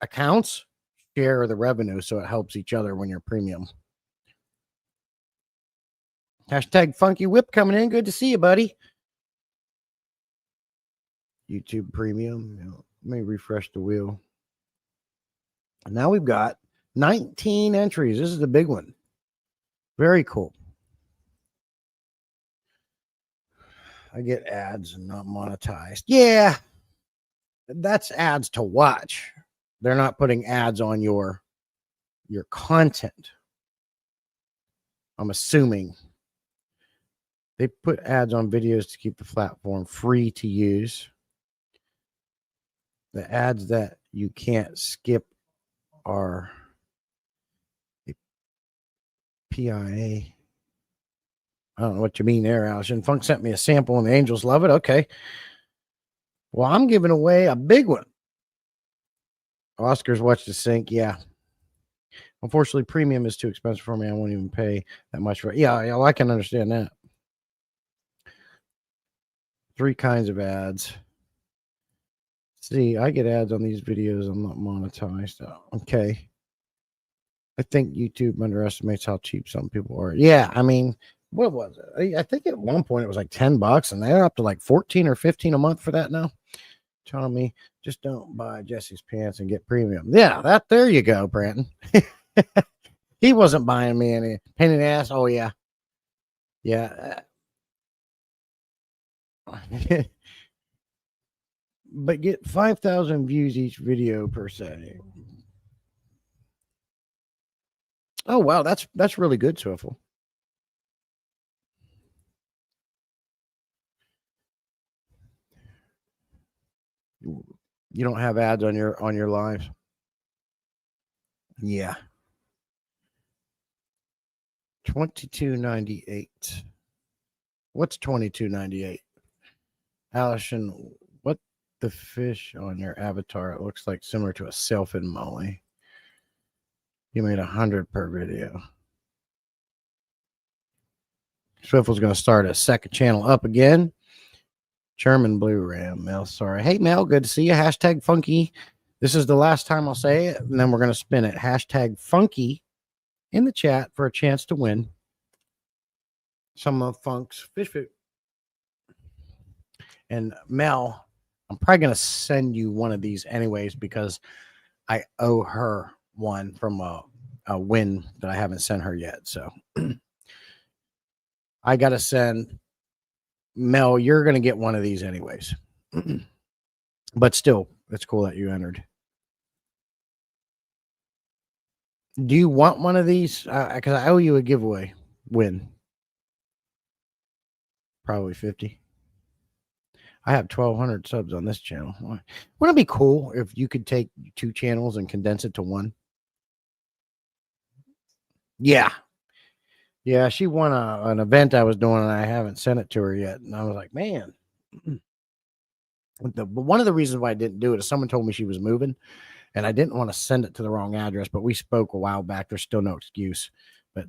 accounts share the revenue, so it helps each other when you're premium. Hashtag Funky Whip coming in. Good to see you, buddy. YouTube Premium. Let me refresh the wheel. And now we've got 19 entries. This is the big one. Very cool. I get ads and not monetized. Yeah, that's ads to watch. They're not putting ads on your content. I'm assuming they put ads on videos to keep the platform free to use. The ads that you can't skip are PIA. I don't know what you mean there, Allison. Funk sent me a sample and the Angels love it. Okay. Well, I'm giving away a big one. Oscars watch the sync. Yeah. Unfortunately, premium is too expensive for me. I won't even pay that much for it. Yeah, well, I can understand that. 3 kinds of ads. See, I get ads on these videos. I'm not monetized. Okay. I think YouTube underestimates how cheap some people are. Yeah, I mean, what was it? I think at one point it was like $10, and they're up to like 14 or 15 a month for that now. Telling me just don't buy Jesse's pants and get premium. Yeah, there you go, Brandon. He wasn't buying me any pain in the ass. Oh yeah, yeah. But get 5,000 views each video per se. Oh wow, that's really good, Swiffle. You don't have ads on your lives. Yeah. $22.98. What's $22.98? Allison, what the fish on your avatar? It looks like similar to a sailfin molly. You made 100 per video. Swiffle's going to start a second channel up again. German Blue Ram. Mel, sorry. Hey, Mel, good to see you. Hashtag funky. This is the last time I'll say it, and then we're going to spin it. Hashtag funky in the chat for a chance to win some of Funk's fish food. And Mel, I'm probably going to send you one of these anyways because I owe her one from a win that I haven't sent her yet. So I got to send Mel. You're going to get one of these anyways. But still, it's cool that you entered. Do you want one of these? Because I owe you a giveaway win. Probably 50. I have 1,200 subs on this channel. Wouldn't it be cool if you could take 2 channels and condense it to 1? Yeah. Yeah, she won an event I was doing, and I haven't sent it to her yet. And I was like, man. But one of the reasons why I didn't do it is someone told me she was moving, and I didn't want to send it to the wrong address. But we spoke a while back. There's still no excuse, but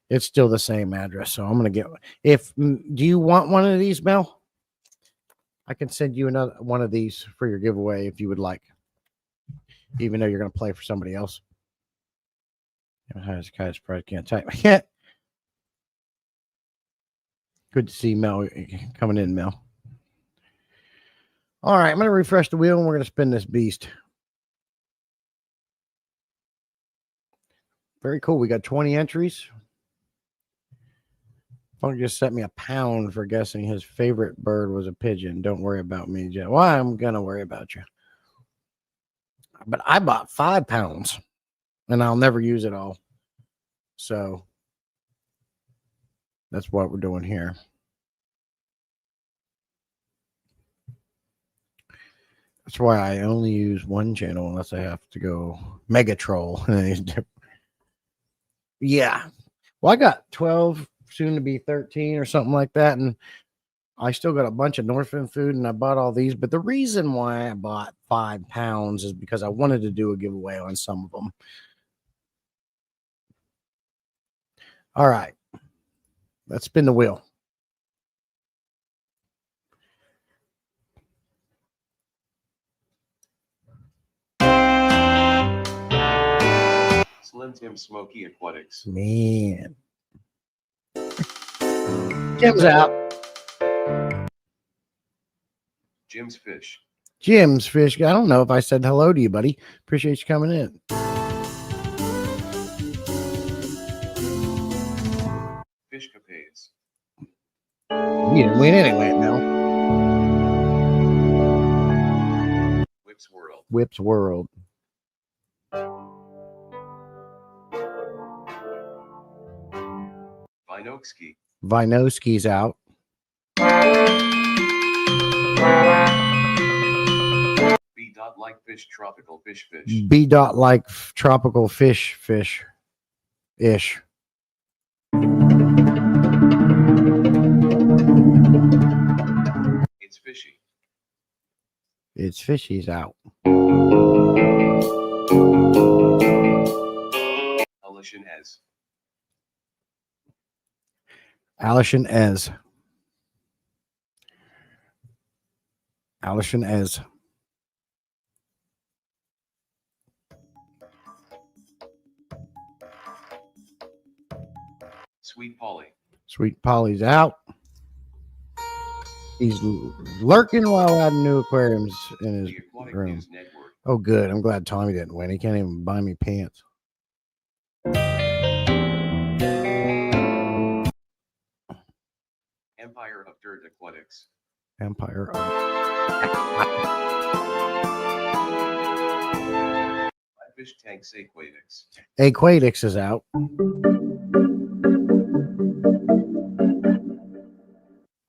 it's still the same address. So I'm gonna get. Do you want one of these, Mel? I can send you another one of these for your giveaway if you would like, even though you're gonna play for somebody else. Guys, probably can't type. Good to see Mel coming in, Mel. All right, I'm going to refresh the wheel and we're going to spin this beast. Very cool. We got 20 entries. Funk just sent me £1 for guessing his favorite bird was a pigeon. Don't worry about me, Jeff. Well, I'm going to worry about you. But I bought £5 and I'll never use it all. So that's what we're doing here. That's why I only use one channel unless I have to go mega troll. Yeah. Well, I got 12, soon to be 13 or something like that. And I still got a bunch of Northland food and I bought all these. But the reason why I bought £5 is because I wanted to do a giveaway on some of them. All right. Let's spin the wheel. Slim Tim Smoky Aquatics. Man. Jim's out. Jim's Fish. Jim's Fish. I don't know if I said hello to you, buddy. Appreciate you coming in. Fish Capades. You didn't win anyway, Mel. Whip's World. Whip's World. Vinoksky. Vinoski's out. B. Like fish, tropical fish, fish. B. Like tropical fish, fish ish. It's fishy. It's fishy's out. Alison Ez. Alison Ez. Alison Ez. Sweet Polly. Sweet Polly's out. He's lurking while adding new aquariums in his The Aquatic room. News Network. Oh, good. I'm glad Tommy didn't win. He can't even buy me pants. Empire of Dirt Aquatics. Empire. Fish Tanks Aquatics. Aquatics is out.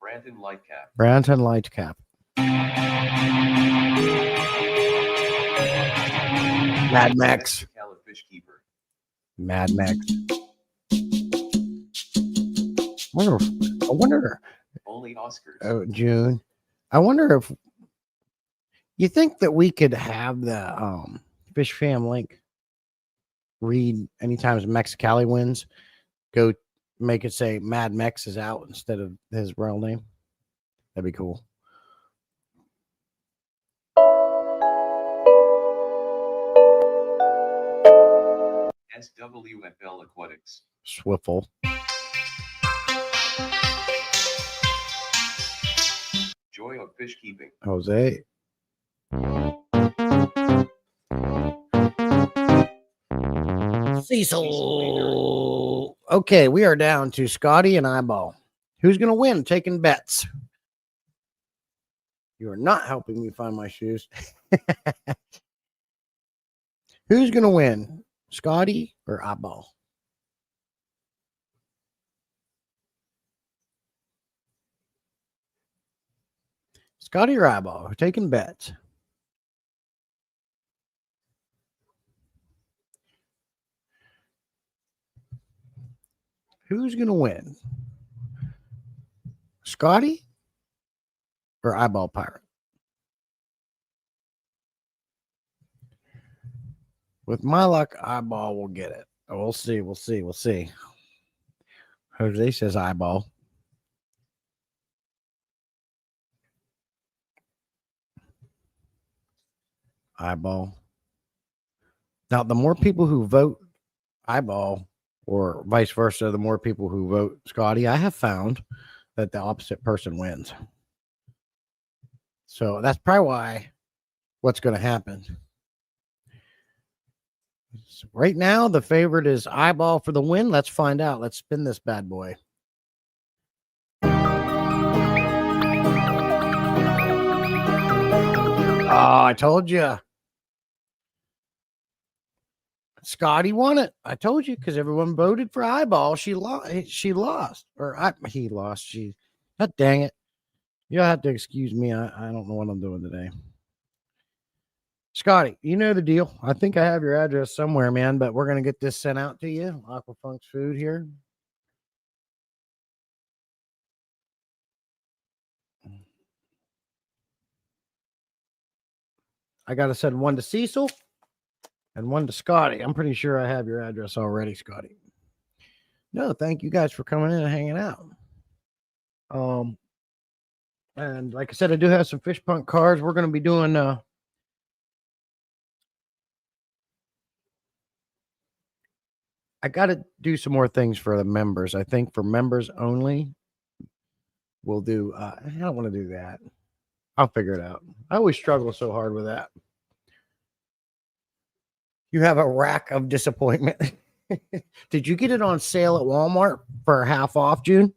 Branton Lightcap. Branton Lightcap. Mad Max. Fish Keeper. Mad Max. I wonder. Only Oscars. Oh, June. I wonder if you think that we could have the Fish Fam link read anytime Mexicali wins, go make it say Mad Mex is out instead of his real name. That'd be cool. SWFL Aquatics. Swiffle. Joy of Fish Keeping. Jose. Cecil. Okay, we are down to Scotty and Eyeball. Who's going to win? Taking bets. You are not helping me find my shoes. Who's going to win? Scotty or Eyeball? Scotty or Eyeball? We're taking bets. Who's going to win? Scotty or Eyeball Pirate? With my luck, eyeball will get it. We'll see. We'll see. We'll see. Jose says eyeball. Eyeball. Now, the more people who vote eyeball or vice versa, the more people who vote Scotty, I have found that the opposite person wins. So that's probably why what's going to happen. So right now, the favorite is eyeball for the win. Let's find out. Let's spin this bad boy. Oh, I told you. Scotty won it. I told you because everyone voted for eyeball. She lost. She lost, he lost. God dang it! You'll have to excuse me. I don't know what I'm doing today. Scotty, you know the deal. I think I have your address somewhere, man. But we're gonna get this sent out to you. Aqua Funk's food here. I gotta send one to Cecil and one to Scotty. I'm pretty sure I have your address already, Scotty. No, thank you guys for coming in and hanging out. And like I said, I do have some fish punk cards. We're going to be doing I got to do some more things for the members. I think for members only, we'll do I don't want to do that. I'll figure it out. I always struggle so hard with that. You have a rack of disappointment. Did you get it on sale at Walmart for half off, June?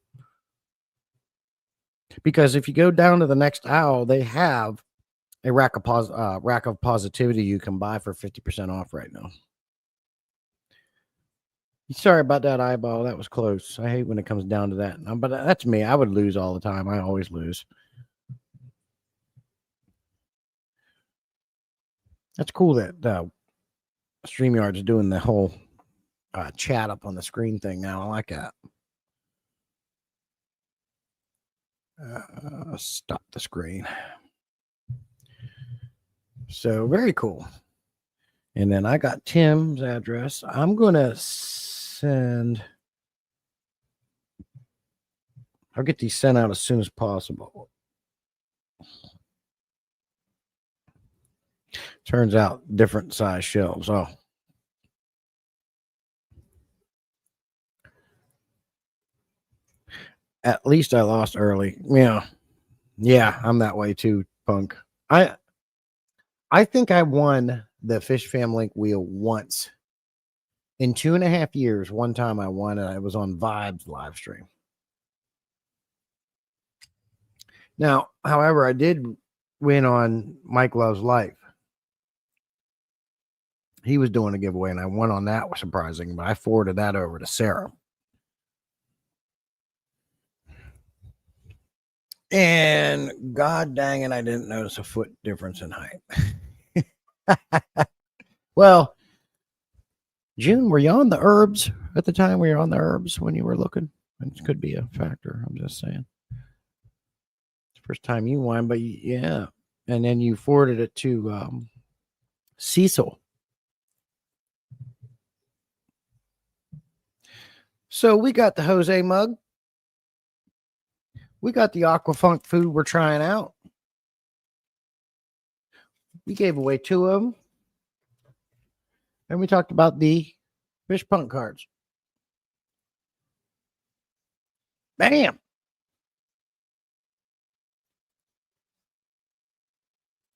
Because if you go down to the next aisle, they have a rack of positivity you can buy for 50% off right now. Sorry about that eyeball. That was close. I hate when it comes down to that. But that's me. I would lose all the time. I always lose. That's cool that StreamYard's doing the whole chat up on the screen thing now. I like that. Stop the screen. So very cool. And then I got Tim's address. I'm going to send. I'll get these sent out as soon as possible. Turns out different size shelves. Oh. At least I lost early. Yeah. Yeah, I'm that way too, Punk. I think I won the Fish Fam Link wheel once. In 2.5 years, one time I won it. I was on Vibes live stream. Now, however, I did win on Mike Loves Life. He was doing a giveaway, and I won on that. Was surprising, but I forwarded that over to Sarah. And God dang it, I didn't notice a foot difference in height. Well, June, were you on the herbs at the time? Were you on the herbs when you were looking? It could be a factor. I'm just saying. It's the first time you won, but yeah. And then you forwarded it to Cecil. So we got the Jose mug. We got the Aqua Funk food we're trying out. We gave away 2 of them. And we talked about the fish punk cards. Bam.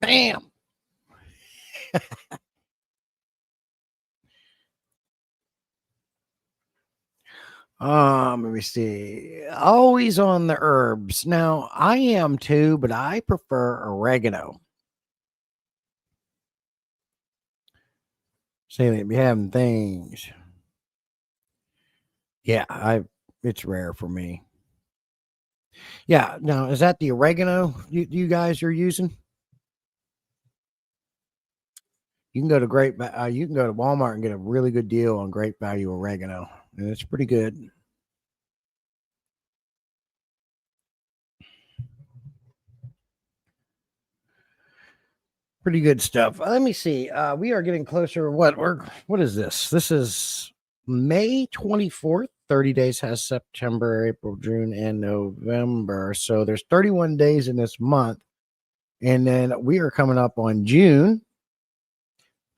Bam. Let me see. Always on the herbs. Now, I am too, but I prefer oregano. Say they be having things. Yeah, it's rare for me. Yeah, now is that the oregano you guys are using? You can go to you can go to Walmart and get a really good deal on Great Value oregano, and it's pretty good. Pretty good stuff. Let me see. We are getting closer. What is this? This is May 24th. 30 days has September, April, June, and November. So there's 31 days in this month. And then we are coming up on June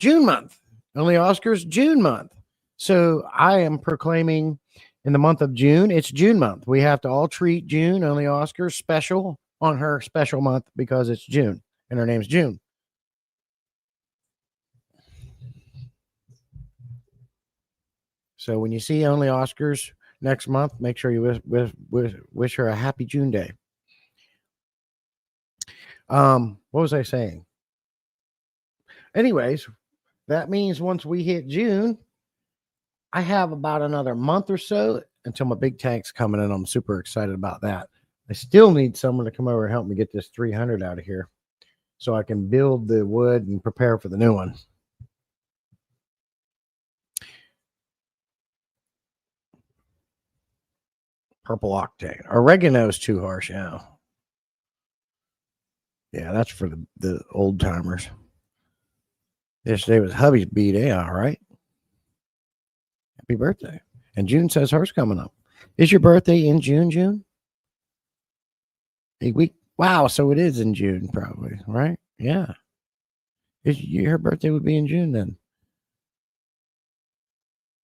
month. Only Oscars, June month. So I am proclaiming in the month of June, it's June month. We have to all treat June, Only Oscars special on her special month because it's June and her name's June. So when you see Only Oscars next month, make sure you wish her a happy June day. What was I saying? Anyways, that means once we hit June, I have about another month or so until my big tank's coming in. I'm super excited about that. I still need someone to come over and help me get this 300 out of here so I can build the wood and prepare for the new one. Purple octane. Oregano is too harsh now. Yeah, that's for the old timers. Yesterday was hubby's B-Day, all right. Happy birthday. And June says hers coming up. Is your birthday in June? A week. Wow, so it is in June, probably, right? Yeah. Her birthday would be in June then.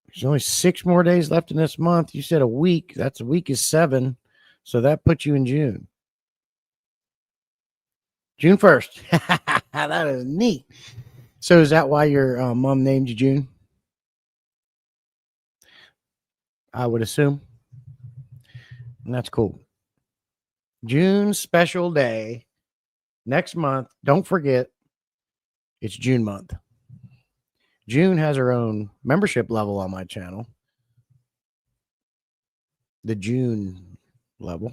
There's only 6 more days left in this month. You said a week. A week is 7. So that puts you in June. June 1st. That is neat. So is that why your mom named you June? I would assume. And that's cool. June special day. Next month. Don't forget, it's June month. June has her own membership level on my channel. The June level.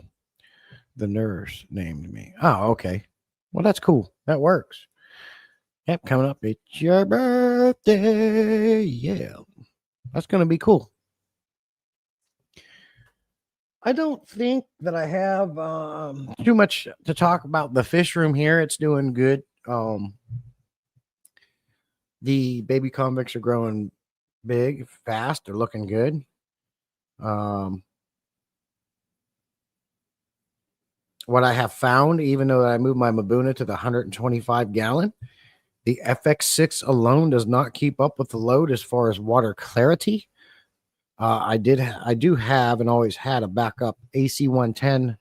The nurse named me. Oh, okay. Well, that's cool. That works. Yep, coming up. It's your birthday. Yeah. That's going to be cool. I don't think that I have too much to talk about the fish room here. It's doing good. The baby convicts are growing big, fast. They're looking good. What I have found, even though I moved my Mabuna to the 125 gallon, the FX6 alone does not keep up with the load as far as water clarity. I do have and always had a backup AC 110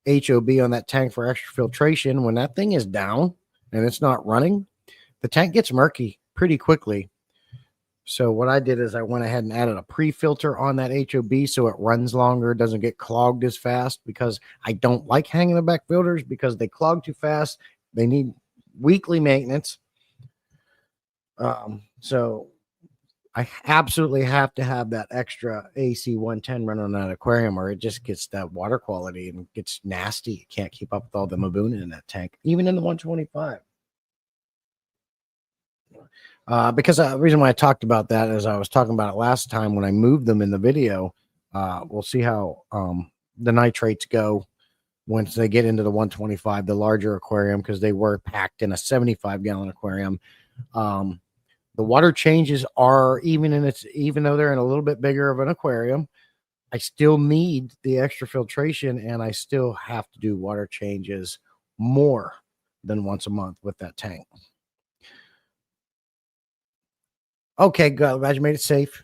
HOB on that tank for extra filtration. When that thing is down and it's not running, the tank gets murky pretty quickly. So what I did is I went ahead and added a pre-filter on that HOB so it runs longer, doesn't get clogged as fast, because I don't like hanging the back filters because they clog too fast. They need weekly maintenance. So I absolutely have to have that extra AC 110 run on that aquarium, or it just gets that water quality and gets nasty. It can't keep up with all the Mabuna in that tank, even in the 125. Because the reason why I talked about that is I was talking about it last time when I moved them in the video. We'll see how the nitrates go once they get into the 125, the larger aquarium, because they were packed in a 75-gallon aquarium. The water changes are even though they're in a little bit bigger of an aquarium, I still need the extra filtration, and I still have to do water changes more than once a month with that tank. Okay, good. Glad you made it safe.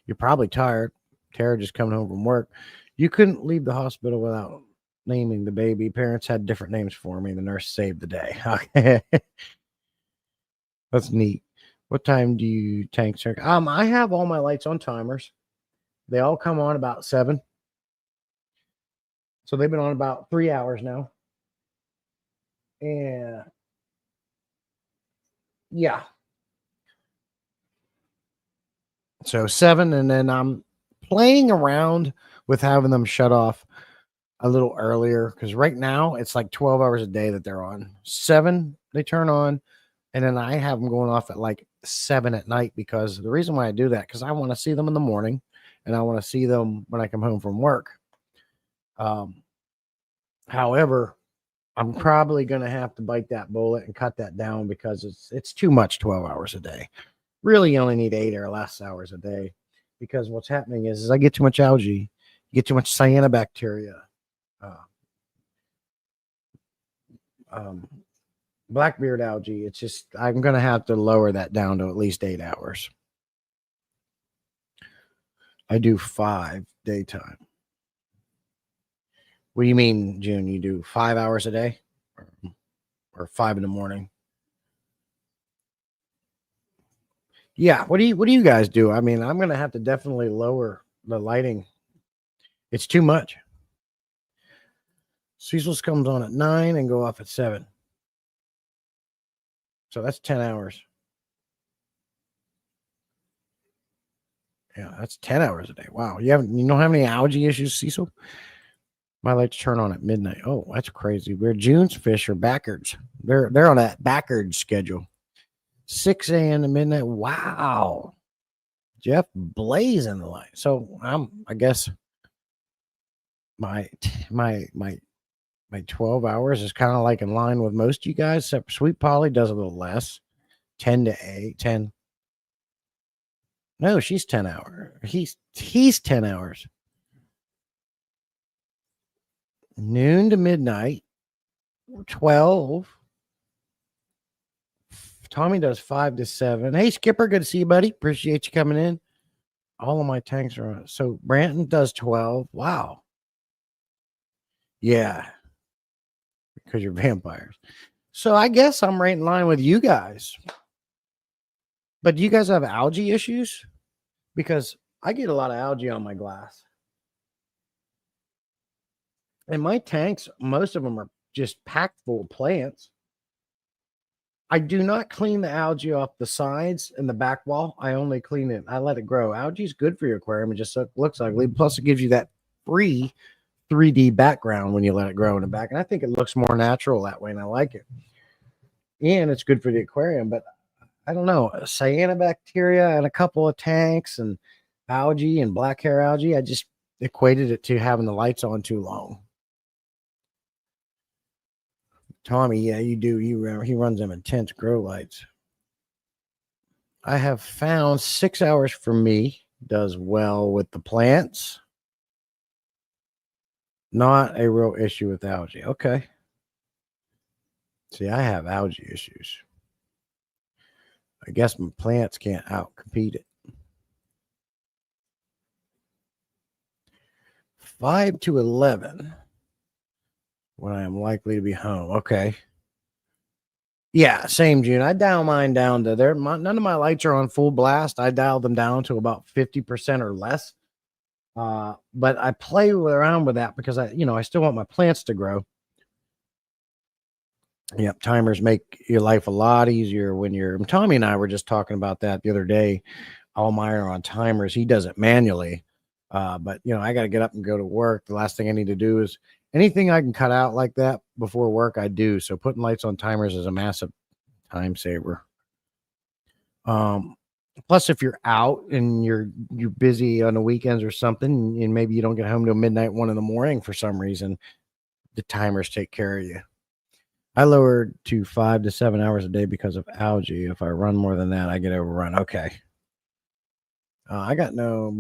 You're probably tired. Tara just coming home from work. You couldn't leave the hospital without naming the baby. Parents had different names for me. The nurse saved the day. Okay. That's neat. What time do you tank check? I have all my lights on timers. They all come on about 7. So they've been on about 3 hours now. And yeah. So 7, and then I'm playing around with having them shut off a little earlier, because right now it's like 12 hours a day that they're on. 7 they turn on, and then I have them going off at like 7 at night, because the reason why I do that, because I want to see them in the morning and I want to see them when I come home from work. However, I'm probably going to have to bite that bullet and cut that down because it's too much 12 hours a day. Really, you only need 8 or less hours a day because what's happening is I get too much algae, you get too much cyanobacteria, uh, um, blackbeard algae. It's just, I'm going to have to lower that down to at least 8 hours. I do 5 daytime. What do you mean, June? You do 5 hours a day or 5 in the morning? Yeah. What do you guys do? I mean, I'm going to have to definitely lower the lighting. It's too much. Cecil's comes on at 9 and go off at 7. So that's 10 hours. Yeah, that's 10 hours a day. Wow. You don't have any algae issues, Cecil? My lights turn on at midnight. Oh, that's crazy. Where June's fish are backwards. They're on that backwards schedule. 6 a.m. to midnight. Wow. Jeff blazing the light. So I guess my 12 hours is kind of like in line with most of you guys, except Sweet Polly does a little less. 10 to 8. 10. No, she's 10 hours. He's 10 hours. Noon to midnight. 12. Tommy does 5 to 7. Hey, Skipper, good to see you, buddy. Appreciate you coming in. All of my tanks are on. So Branton does 12. Wow. Yeah. Because you're vampires. So I guess I'm right in line with you guys. But do you guys have algae issues? Because I get a lot of algae on my glass. And my tanks, most of them are just packed full of plants. I do not clean the algae off the sides and the back wall. I only clean it. I let it grow. Algae is good for your aquarium. It just looks ugly. Plus, it gives you that free 3D background when you let it grow in the back. And I think it looks more natural that way, and I like it. And it's good for the aquarium. But I don't know, cyanobacteria and a couple of tanks and algae and black hair algae. I just equated it to having the lights on too long. Tommy, yeah, you do. He runs them intense grow lights. I have found 6 hours for me does well with the plants. Not a real issue with algae. Okay. See, I have algae issues. I guess my plants can't outcompete it. 5 to 11 when I am likely to be home. Okay. Yeah, same, June. I dial mine down to there. None of my lights are on full blast. I dialed them down to about 50% or less. But I play around with that because I still want my plants to grow. Yep, timers make your life a lot easier when Tommy and I were just talking about that the other day. All mine are on timers. He does it manually. But I got to get up and go to work. The last thing I need to do is anything I can cut out like that before work, I do. So putting lights on timers is a massive time saver. Plus, if you're out and you're busy on the weekends or something, and maybe you don't get home till midnight, 1 a.m. for some reason, the timers take care of you. I lowered to 5 to 7 hours a day because of algae. If I run more than that, I get overrun. Okay. I have no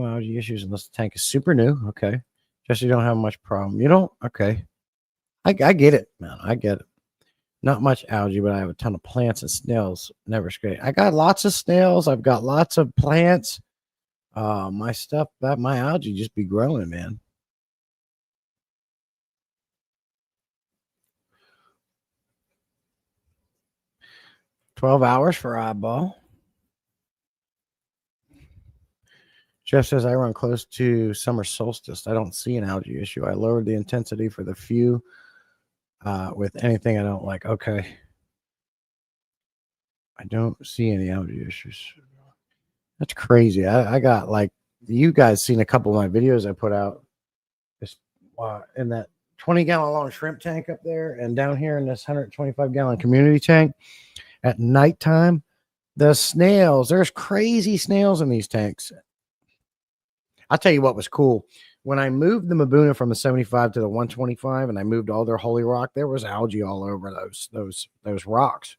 algae issues unless the tank is super new. Okay. Just you don't have much problem. You don't? Okay. I get it, man. I get it. Not much algae, but I have a ton of plants and snails. Never straight. I got lots of snails. I've got lots of plants. My algae just be growing, man. $12 hours for eyeball. Jeff says I run close to summer solstice. I don't see an algae issue. I lowered the intensity for the few with anything I don't like. Okay. I don't see any algae issues. That's crazy. I got you guys seen a couple of my videos I put out in that 20-gallon long shrimp tank up there and down here in this 125-gallon community tank at nighttime. The snails, there's crazy snails in these tanks. I'll tell you what was cool. When I moved the Mabuna from the 75 to the 125, and I moved all their holy rock, there was algae all over those rocks,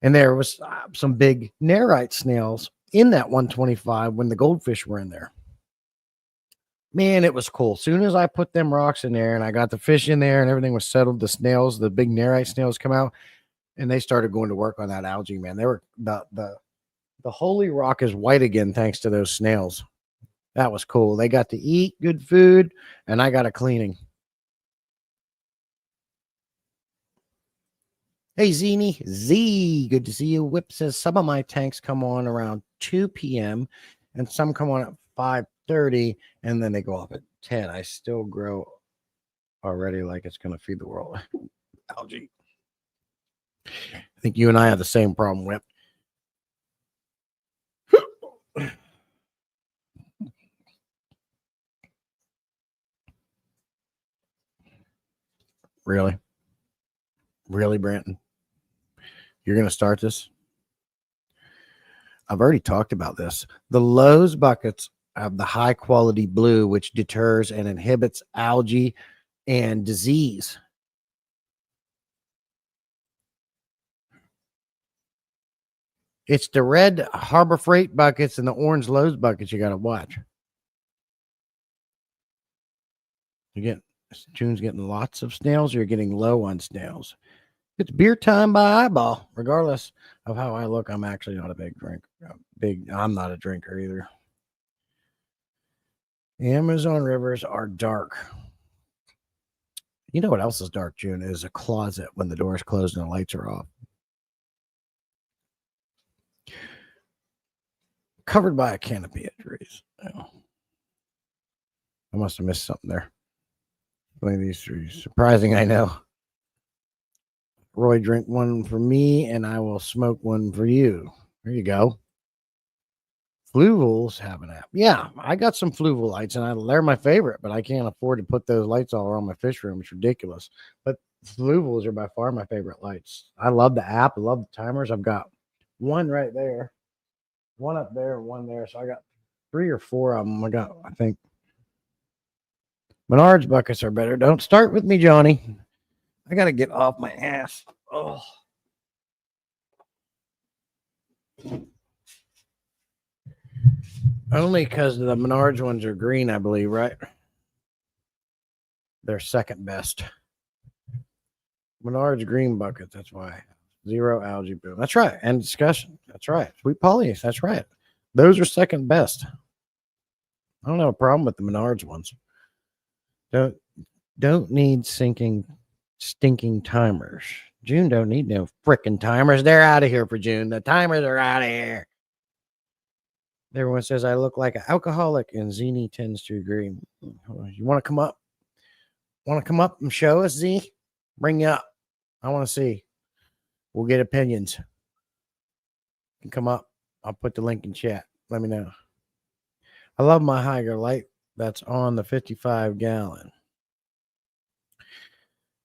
and there was some big nerite snails in that 125 when the goldfish were in there. Man, it was cool. Soon as I put them rocks in there and I got the fish in there and everything was settled, the snails, the big nerite snails, come out and they started going to work on that algae. Man, they were the holy rock is white again thanks to those snails. That was cool. They got to eat good food, and I got a cleaning. Hey, Zini. Z, good to see you. Whip says some of my tanks come on around 2 p.m. and some come on at 5:30, and then they go off at 10. I still grow already like it's going to feed the world. Algae. I think you and I have the same problem, Whip. Really? Really, Branton? You're going to start this? I've already talked about this. The Lowe's buckets have the high quality blue, which deters and inhibits algae and disease. It's the red Harbor Freight buckets and the orange Lowe's buckets you got to watch. June's getting lots of snails, or you're getting low on snails. It's beer time by eyeball. Regardless of how I look, I'm actually not a big drinker. I'm not a drinker either. The Amazon rivers are dark. You know what else is dark, June? Is a closet when the door is closed and the lights are off. Covered by a canopy of trees. Oh. I must have missed something there. One of these trees. Surprising, I know. Roy, drink one for me, and I will smoke one for you. There you go. Fluvels have an app. Yeah, I got some Fluval lights, and they're my favorite, but I can't afford to put those lights all around my fish room. It's ridiculous. But Fluvels are by far my favorite lights. I love the app. I love the timers. I've got one right there, one up there, and one there. So I got 3 or 4 of them. I think. Menards buckets are better. Don't start with me, Johnny. I got to get off my ass. Oh. Only because the Menards ones are green, I believe, right? They're second best. Menards green buckets. That's why. 0 algae boom. That's right. End discussion. That's right. Sweet Polly's. That's right. Those are second best. I don't have a problem with the Menards ones. Don't need stinking timers. June don't need no freaking timers. They're out of here for June. The timers are out of here. Everyone says I look like an alcoholic, and Zini tends to agree. You want to come up? Want to come up and show us, Z? Bring you up. I want to see. We'll get opinions. You can come up. I'll put the link in chat. Let me know. I love my Hygger light that's on the 55 gallon.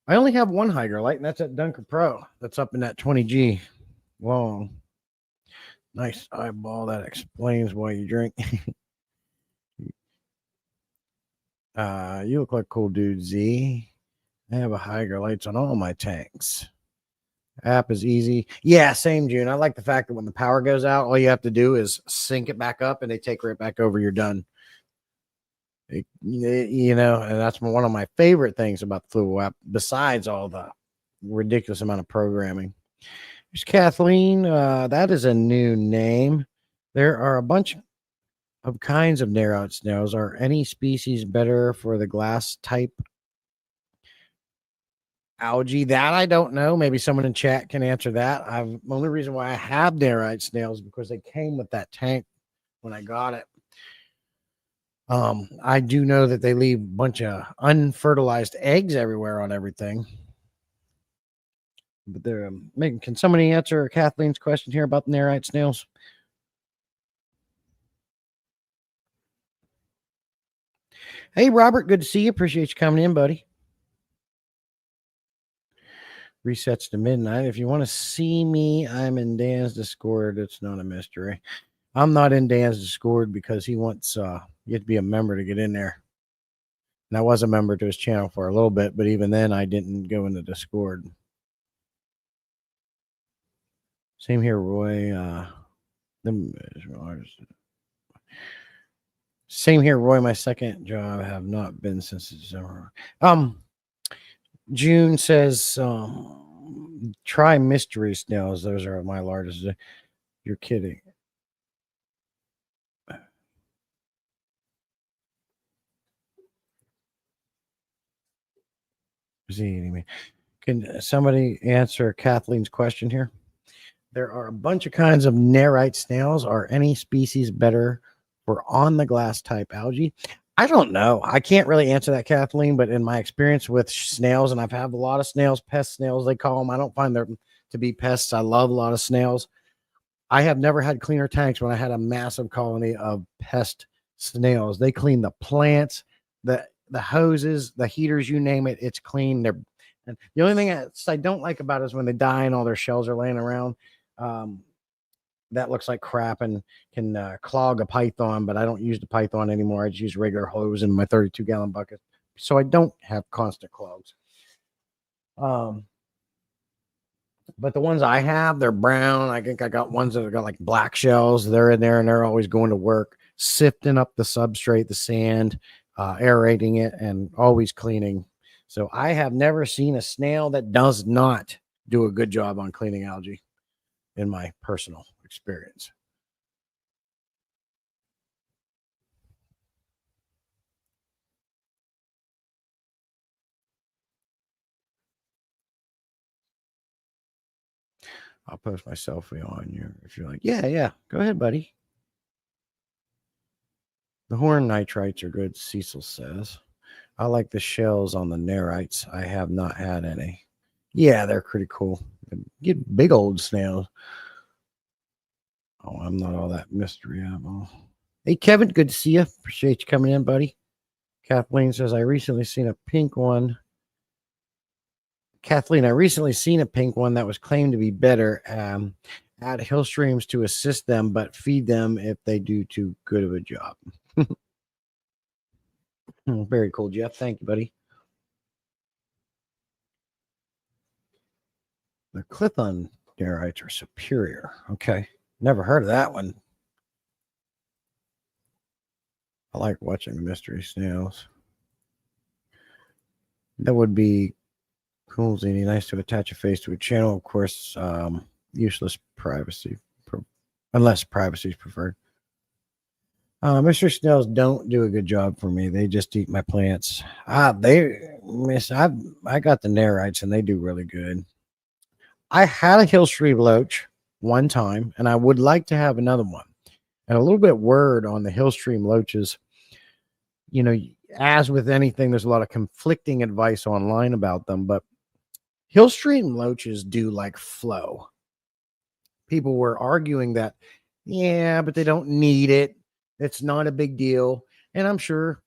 I only have one Hygger light, and that's at Dunker Pro. That's up in that 20G long. Nice eyeball. That explains why you drink. You look like a cool dude, Z. I have a Hygger lights on all my tanks. App is easy. Yeah, same, June. I like the fact that when the power goes out, all you have to do is sync it back up, and they take right back over. You're done. You know, and that's one of my favorite things about the Fluval app, besides all the ridiculous amount of programming. There's Kathleen. That is a new name. There are a bunch of kinds of narrow-out snails. Are any species better for the glass type algae? That I don't know. Maybe someone in chat can answer that. The only reason why I have narrow-out snails is because they came with that tank when I got it. I do know that they leave a bunch of unfertilized eggs everywhere on everything. But they're can somebody answer Kathleen's question here about the narrow-out snails? Hey, Robert, good to see you. Appreciate you coming in, buddy. Resets to midnight. If you want to see me, I'm in Dan's Discord. It's not a mystery. I'm not in Dan's Discord because he wants you have to be a member to get in there. And I was a member to his channel for a little bit, but even then I didn't go into Discord. Same here, Roy. Same here, Roy. My second job have not been since December. June says, try mystery snails. Those are my largest. You're kidding. Is he eating me? Can somebody answer Kathleen's question here? There are a bunch of kinds of nerite snails. Are any species better for on the glass type algae? I don't know. I can't really answer that, Kathleen, but in my experience with snails, and I've had a lot of snails, pest snails, they call them. I don't find them to be pests. I love a lot of snails. I have never had cleaner tanks when I had a massive colony of pest snails. They clean the plants, the hoses, the heaters, you name it, it's clean. And the only thing I don't like about it is when they die and all their shells are laying around. That looks like crap and can clog a python, but I don't use the python anymore. I just use regular hose in my 32-gallon bucket. So I don't have constant clogs. But the ones I have, they're brown. I think I got ones that have got like black shells. They're in there and they're always going to work, sifting up the substrate, the sand, aerating it, and always cleaning. So I have never seen a snail that does not do a good job on cleaning algae in my personal experience. I'll post my selfie on you if you're like, yeah, go ahead, buddy. The horn nitrites are good, Cecil says. I like the shells on the nerites. I have not had any. Yeah, they're pretty cool. Get big old snails. Oh, I'm not all that mystery eyeball. Hey, Kevin, good to see you. Appreciate you coming in, buddy. Kathleen says, I recently seen a pink one. Kathleen, I recently seen a pink one that was claimed to be better. Add hill streams to assist them, but feed them if they do too good of a job. Very cool, Jeff. Thank you, buddy. The Clithon nerites are superior. Okay. Never heard of that one. I like watching the mystery snails. That would be cool, Zany. Nice to attach a face to a channel. Of course, useless privacy, unless privacy is preferred. Mystery snails don't do a good job for me. They just eat my plants. I got the nerites and they do really good. I had a hill stream loach one time, and I would like to have another one. And a little bit word on the hill stream loaches. You know, as with anything, there's a lot of conflicting advice online about them, but hill stream loaches do like flow. People were arguing that, yeah, but they don't need it. It's not a big deal. And I'm sure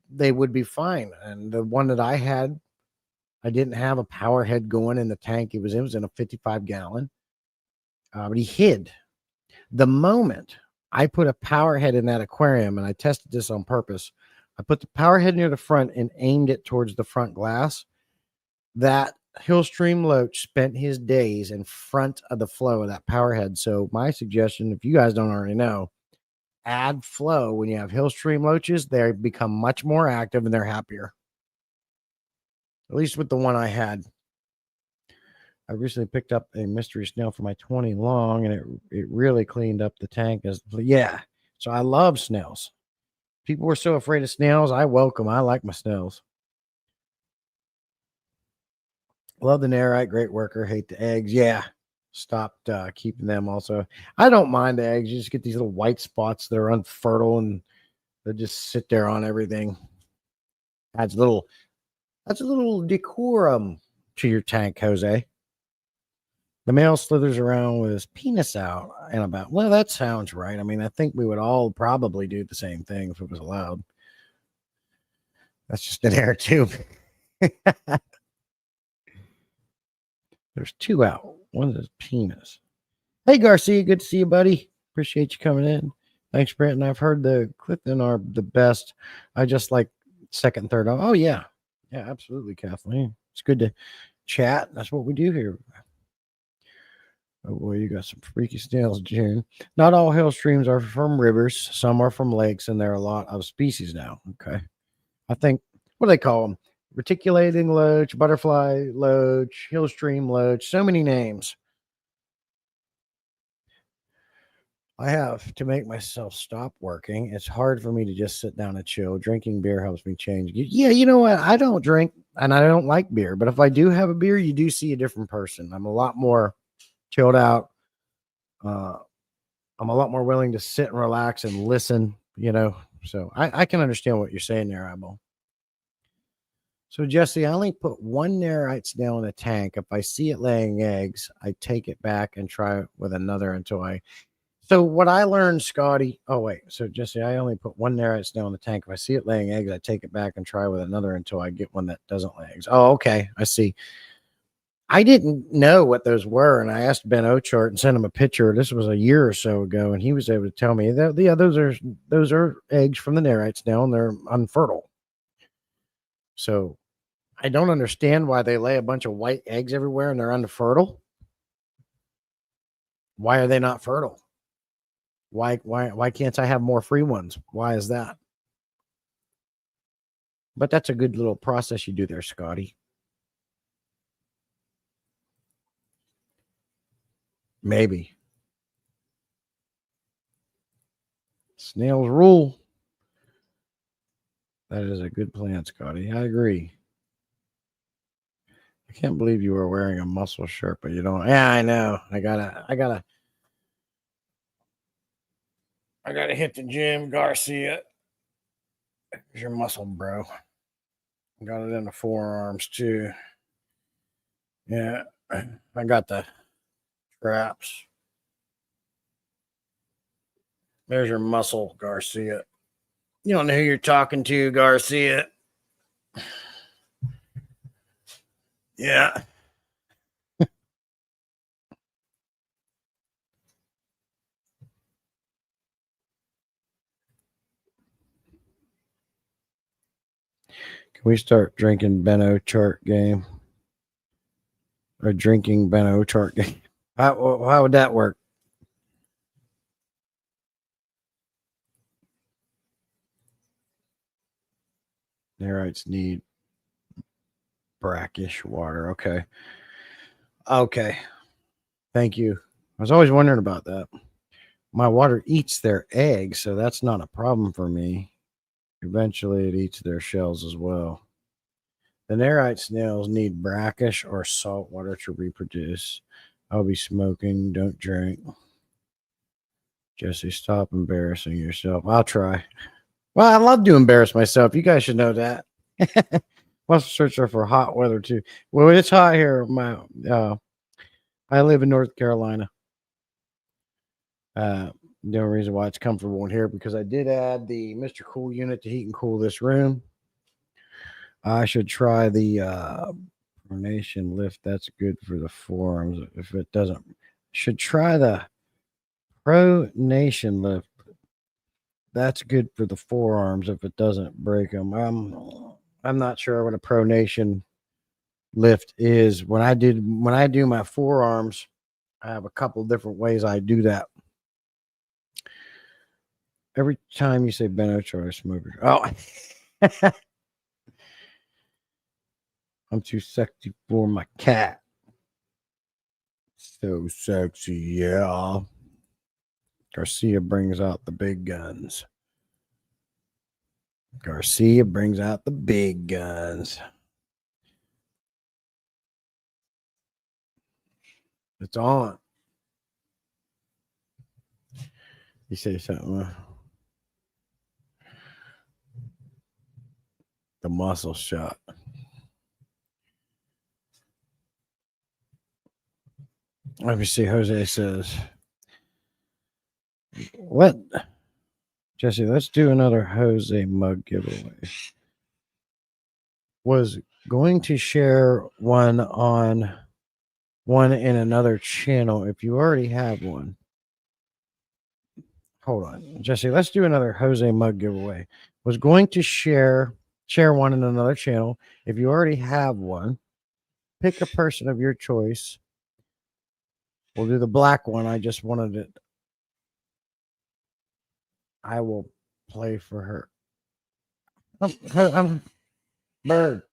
they would be fine. And the one that I had, I didn't have a power head going in the tank. It was in a 55-gallon. But he hid. The moment I put a power head in that aquarium, and I tested this on purpose, I put the power head near the front and aimed it towards the front glass. That hill stream loach spent his days in front of the flow of that power head. So my suggestion, if you guys don't already know, add flow when you have hill stream loaches. They become much more active and they're happier. At least with the one I had. I recently picked up a mystery snail for my 20 long, and it really cleaned up the tank. Yeah. So I love snails. People were so afraid of snails. I like my snails. Love the nerite, great worker. Hate the eggs. Yeah. Stopped keeping them also. I don't mind the eggs. You just get these little white spots that are unfertile and they just sit there on everything. That's a little decorum to your tank, Jose. The male slithers around with his penis out and about. Well, that sounds right. I mean, I think we would all probably do the same thing if it was allowed. That's just an air tube. There's two out. One is penis. Hey, Garcia, good to see you, buddy. Appreciate you coming in. Thanks, Brent. And I've heard the Clifton are the best. I just like second, third. Oh, yeah. Yeah, absolutely, Kathleen. It's good to chat. That's what we do here. Oh, boy, you got some freaky snails, June. Not all hill streams are from rivers. Some are from lakes, and there are a lot of species now. Okay. I think, what do they call them? Reticulating loach, butterfly loach, hill stream loach. So many names. I have to make myself stop working. It's hard for me to just sit down and chill. Drinking beer helps me change. Yeah, you know what? I don't drink and I don't like beer, but if I do have a beer, you do see a different person. I'm a lot more chilled out. Uh, I'm a lot more willing to sit and relax and listen, you know. So I can understand what you're saying there, Eyeball. So Jesse, I only put one Nerites down in a tank. If I see it laying eggs, I take it back and try it with another until I. So what I learned, Scotty. Oh wait, so Jesse, I only put one Nerites down in the tank. If I see it laying eggs, I take it back and try with another until I get one that doesn't lay eggs. Oh, okay, I see. I didn't know what those were, and I asked Ben Ochart and sent him a picture. This was a year or so ago, and he was able to tell me that yeah, those are eggs from the Nerites now, and they're unfertile. So I don't understand why they lay a bunch of white eggs everywhere and they're unfertile. Why are they not fertile? Why can't I have more free ones? Why is that? But that's a good little process you do there, Scotty. Maybe. Snails rule. That is a good plan, Scotty. I agree. I can't believe you were wearing a muscle shirt, but you don't. Yeah, I know. I gotta hit the gym, Garcia. Here's your muscle, bro. Got it in the forearms too. Yeah, I got the traps. There's your muscle, Garcia. You don't know who you're talking to, Garcia. Yeah. Can we start drinking Ben Ochart game? Or drinking Ben Ochart game? How would that work? Nerites need brackish water. Okay. Okay. Thank you. I was always wondering about that. My water eats their eggs, so that's not a problem for me. Eventually, it eats their shells as well. The Nerite snails need brackish or salt water to reproduce. I'll be smoking. Don't drink. Jesse, stop embarrassing yourself. I'll try. Well, I love to embarrass myself. You guys should know that. Must search for hot weather too. Well, it's hot here. I live in North Carolina. The only reason why it's comfortable in here because I did add the Mr. Cool unit to heat and cool this room. I should try the pronation lift. That's good for the forearms. If it doesn't, should try the pronation lift. That's good for the forearms if it doesn't break them. I'm not sure what a pronation lift is. When I do my forearms, I have a couple different ways I do that. Every time you say Ben Ochart, smoker. Oh, I'm too sexy for my cat. So sexy, yeah. Garcia brings out the big guns. Garcia brings out the big guns. It's on. You say something. The muscle shot. Let me see. Jose says, "What, Jesse? Let's do another Jose mug giveaway." Was going to share one in another channel. If you already have one, hold on, Jesse. Let's do another Jose mug giveaway. Was going to share share one in another channel. If you already have one, pick a person of your choice. We'll do the black one. I just wanted it. I will play for her. I'm Bird.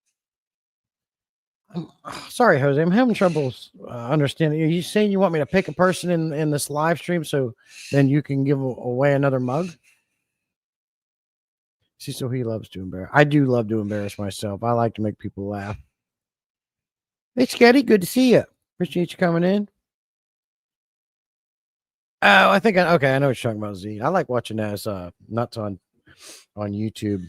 Sorry, Jose. I'm having trouble understanding. Are you saying you want me to pick a person in this live stream so then you can give away another mug? See, so he loves to embarrass. I do love to embarrass myself. I like to make people laugh. Hey, Sketty, good to see you. Appreciate you coming in. Oh, I think okay. I know what you're talking about, Z. I like watching as nuts on YouTube.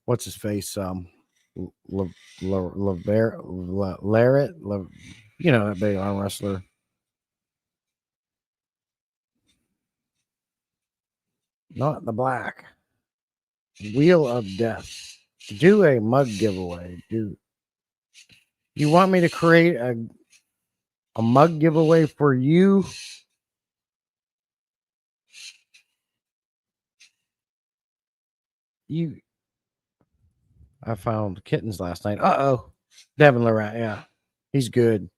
What's his face? Larrett, you know, that big arm wrestler. Not the black. Wheel of Death. Do a mug giveaway. Do you want me to create a mug giveaway for you? I found kittens last night. Devin Lorette, yeah. He's good.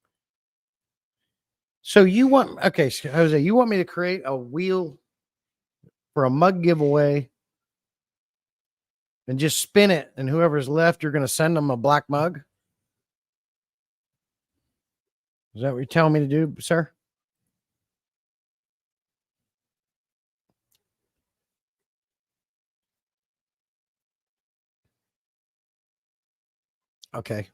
So you want Jose, you want me to create a wheel for a mug giveaway and just spin it, and whoever's left, you're gonna send them a black mug? Is that what you're telling me to do, sir? Okay.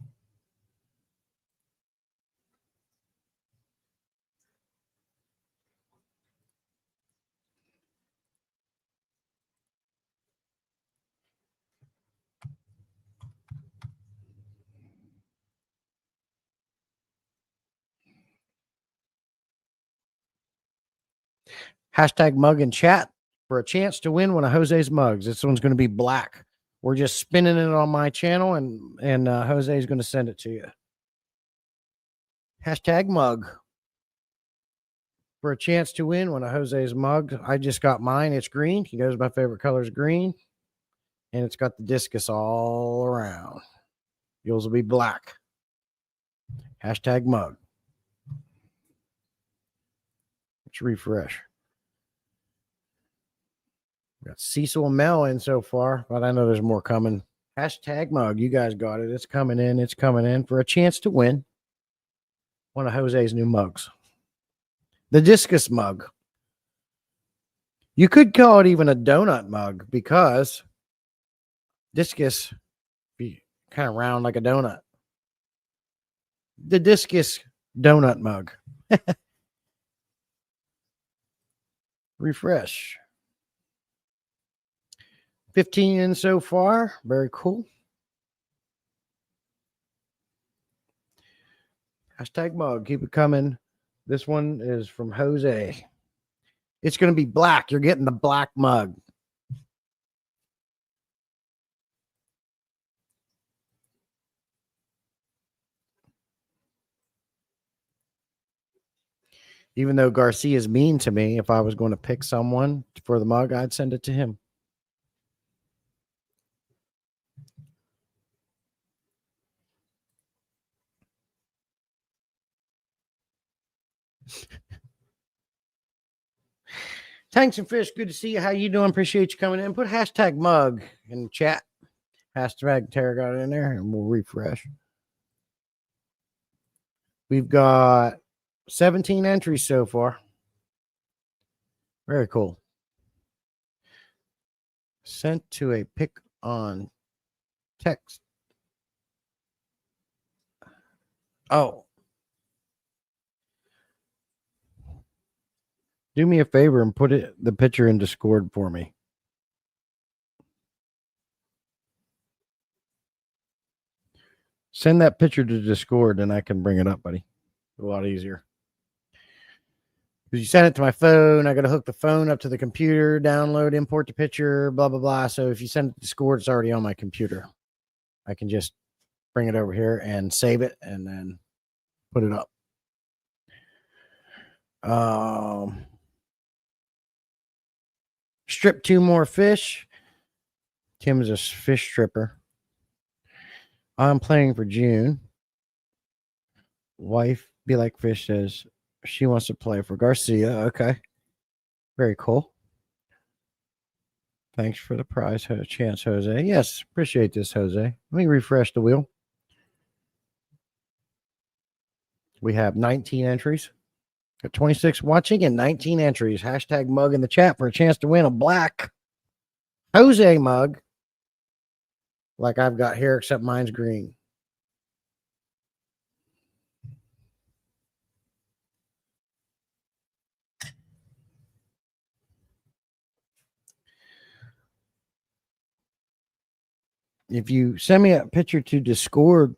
Hashtag mug in chat for a chance to win one of Jose's mugs. This one's going to be black. We're just spinning it on my channel, and Jose is going to send it to you. Hashtag mug for a chance to win one of Jose's mugs. I just got mine. It's green. He knows my favorite color is green, and it's got the discus all around. Yours will be black. Hashtag mug. Let's refresh. Got Cecil and Mel in so far, but I know there's more coming. Hashtag mug. You guys got it. It's coming in. It's coming in for a chance to win one of Jose's new mugs. The discus mug. You could call it even a donut mug because discus be kind of round like a donut. The discus donut mug. Refresh. 15 in so far. Very cool. Hashtag mug. Keep it coming. This one is from Jose. It's going to be black. You're getting the black mug. Even though Garcia is mean to me, if I was going to pick someone for the mug, I'd send it to him. Tanks and Fish, good to see you. How you doing? Appreciate you coming in. Put hashtag mug in the chat. Hashtag Tara got it in there, and we'll refresh. We've got 17 entries so far. Very cool. Sent to a pick on text. Oh. Do me a favor and put the picture in Discord for me. Send that picture to Discord and I can bring it up, buddy. A lot easier. Because you send it to my phone, I got to hook the phone up to the computer, download, import the picture, blah, blah, blah. So if you send it to Discord, it's already on my computer. I can just bring it over here and save it and then put it up. Strip 2 more fish. Tim is a fish stripper. I'm playing for June. Wife, Be Like Fish, says she wants to play for Garcia. Okay. Very cool. Thanks for the prize chance, Jose. Yes, appreciate this, Jose. Let me refresh the wheel. We have 19 entries. Got 26 watching and 19 entries. Hashtag mug in the chat for a chance to win a black Jose mug. Like I've got here, except mine's green. If you send me a picture to Discord,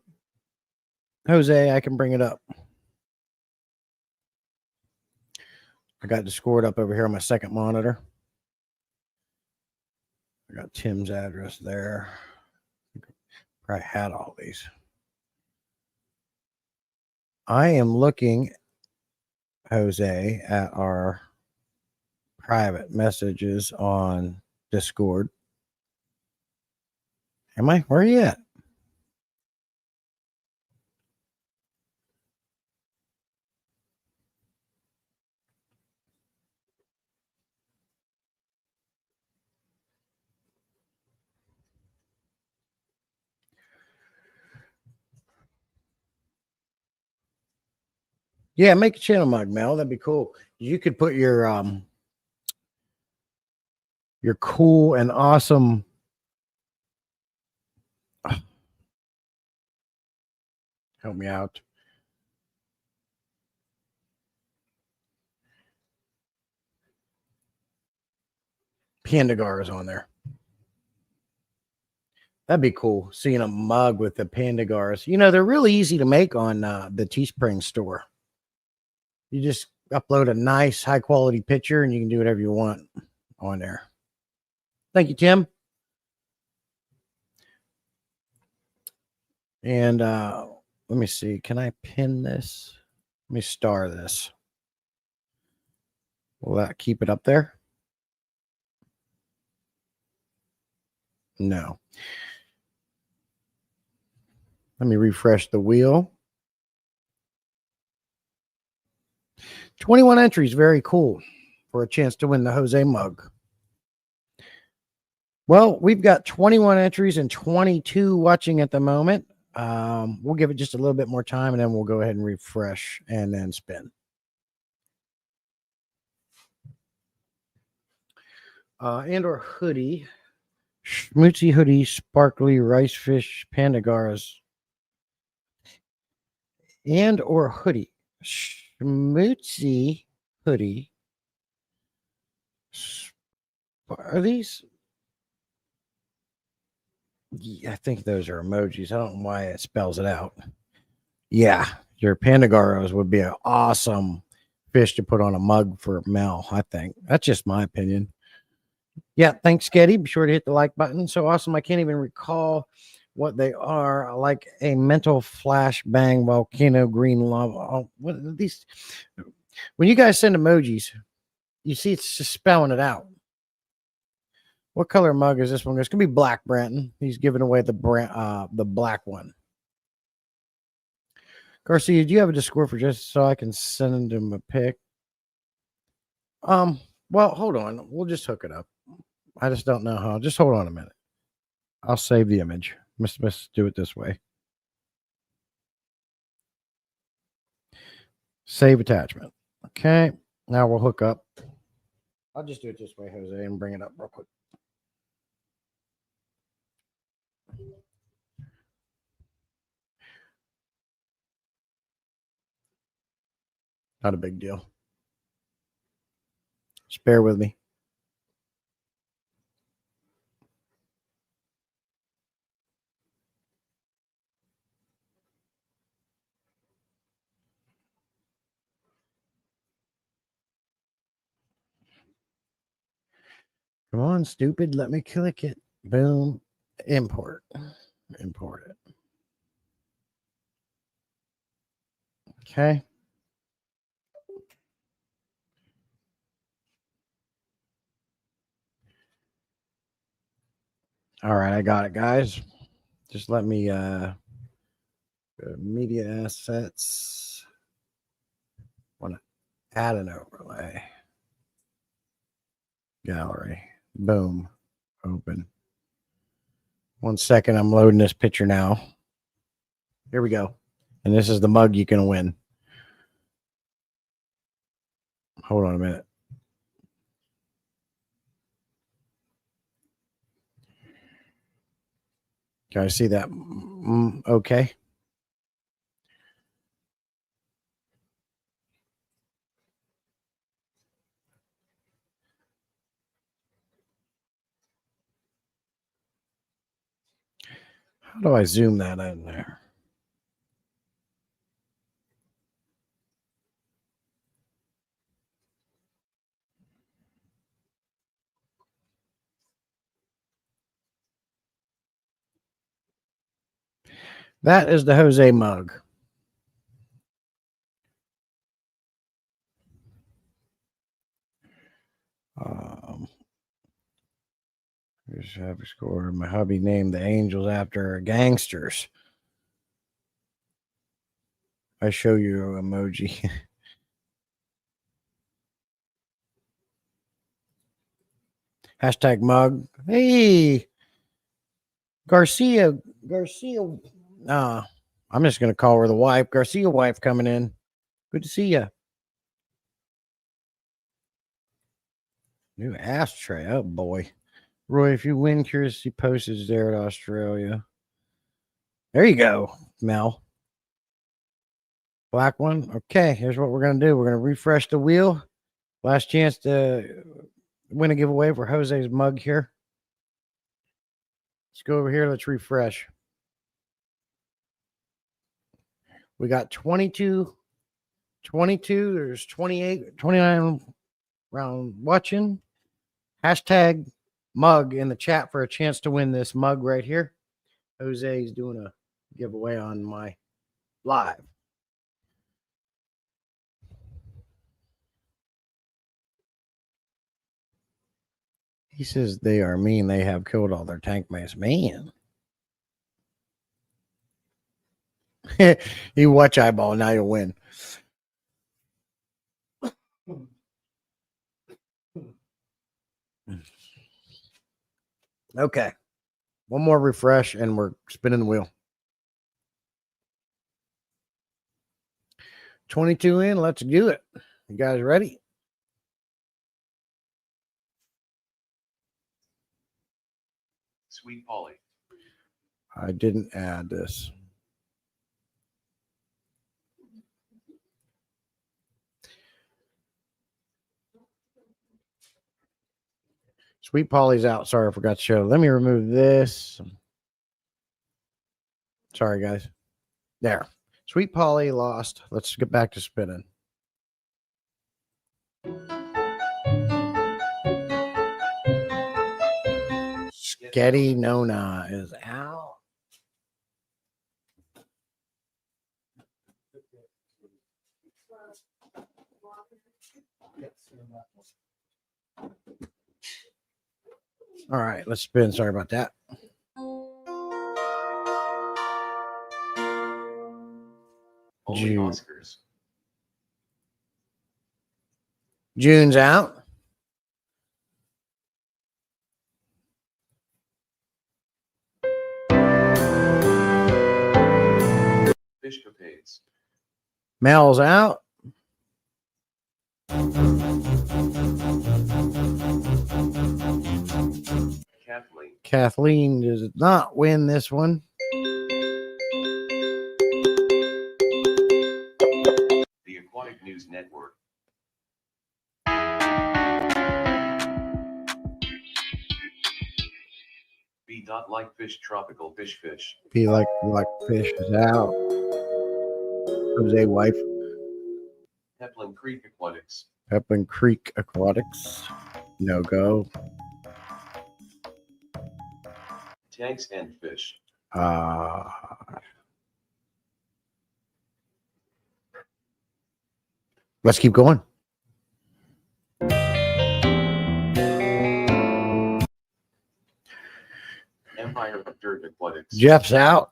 Jose, I can bring it up. I got Discord up over here on my second monitor. I got Tim's address there. I had all these. I am looking, Jose, at our private messages on Discord. Am I? Where are you at? Yeah, make a channel mug, Mel. That'd be cool. You could put your cool and awesome help me out. Pandagars on there. That'd be cool. Seeing a mug with the Pandagars. You know, they're really easy to make on the Teespring store. You just upload a nice high quality picture and you can do whatever you want on there. Thank you, Tim. And let me see. Can I pin this? Let me star this. Will that keep it up there? No. Let me refresh the wheel. 21 entries. Very cool for a chance to win the Jose mug. Well, we've got 21 entries and 22 watching at the moment. We'll give it just a little bit more time and then we'll go ahead and refresh and then spin. And or hoodie. Schmutzy hoodie, sparkly rice fish, Pandagaras. And or hoodie. Schmutzy hoodie. Are these? Yeah, I think those are emojis. I don't know why it spells it out. Yeah, your Pandagaros would be an awesome fish to put on a mug for Mel, I think. That's just my opinion. Yeah, thanks, Getty. Be sure to hit the like button. So awesome. I can't even recall what they are. Like a mental flashbang volcano green lava. Oh, what are these? When you guys send emojis, you see it's just spelling it out. What color mug is this one? It's gonna be black, Branton. He's giving away the black one. Garcia, do you have a Discord for just so I can send him a pic? Well, hold on. We'll just hook it up. I just don't know how. Just hold on a minute. I'll save the image. Let's do it this way. Save attachment. Okay. Now we'll hook up. I'll just do it this way, Jose, and bring it up real quick. Not a big deal. Just bear with me. Come on, stupid. Let me click it. Boom. Import. Import it. Okay. All right, I got it, guys. Just let me media assets. Want to add an overlay. Gallery. Boom. Open. 1 second. I'm loading this picture now. Here we go. And this is the mug you can win. Hold on a minute. Guys, see that? Okay. How do I zoom that in there? That is the Jose mug. Here's happy score. My hubby named the Angels after gangsters. I show you emoji. Hashtag mug. Hey, Garcia. I'm just gonna call her the wife. Garcia wife coming in. Good to see you. New ashtray. Oh boy. Roy, if you win courtesy postage there at Australia. There you go, Mel. Black one. Okay, here's what we're gonna do. We're gonna refresh the wheel. Last chance to win a giveaway for Jose's mug here. Let's go over here. Let's refresh. We got 22. There's 28, 29 round watching. Hashtag mug in the chat for a chance to win this mug right here. Jose's doing a giveaway on my live. He says they are mean. They have killed all their tank mates. Man. You watch eyeball. Now you'll win. Okay. One more refresh and we're spinning the wheel. 22 in. Let's do it. You guys ready? Sweet Polly. I didn't add this. Sweet Polly's out. Sorry, I forgot to show. Let me remove this. Sorry, guys. There. Sweet Polly lost. Let's get back to spinning. Getty Nona is out. All right, let's spin. Sorry about that. Only June. Oscars. June's out. Fish capades. Mel's out. Kathleen. Kathleen does not win this one. The Aquatic News Network. Be dot like fish tropical fish. Be like fish is out. Jose wife. Peplin Creek Aquatics. Pepin Creek Aquatics. No go. Tanks and fish. Let's keep going. Empire of Dirt Aquatics. Jeff's out.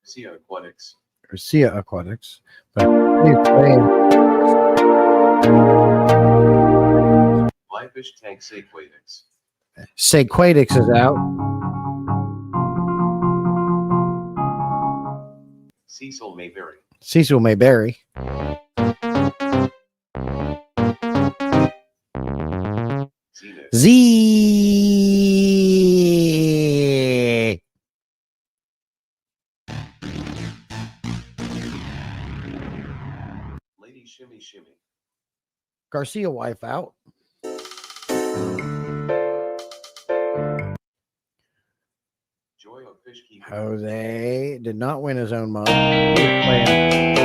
Sea Aquatics. Garcia Aquatics. But he's playing. Live Fish Tank Sequatics. Sequatix is out. Cecil Mayberry. Cecil Mayberry. Zenith. Z. Lady Shimmy Shimmy. Garcia wife out. Joy of Fish Keeper. Jose did not win his own mug. He was playing.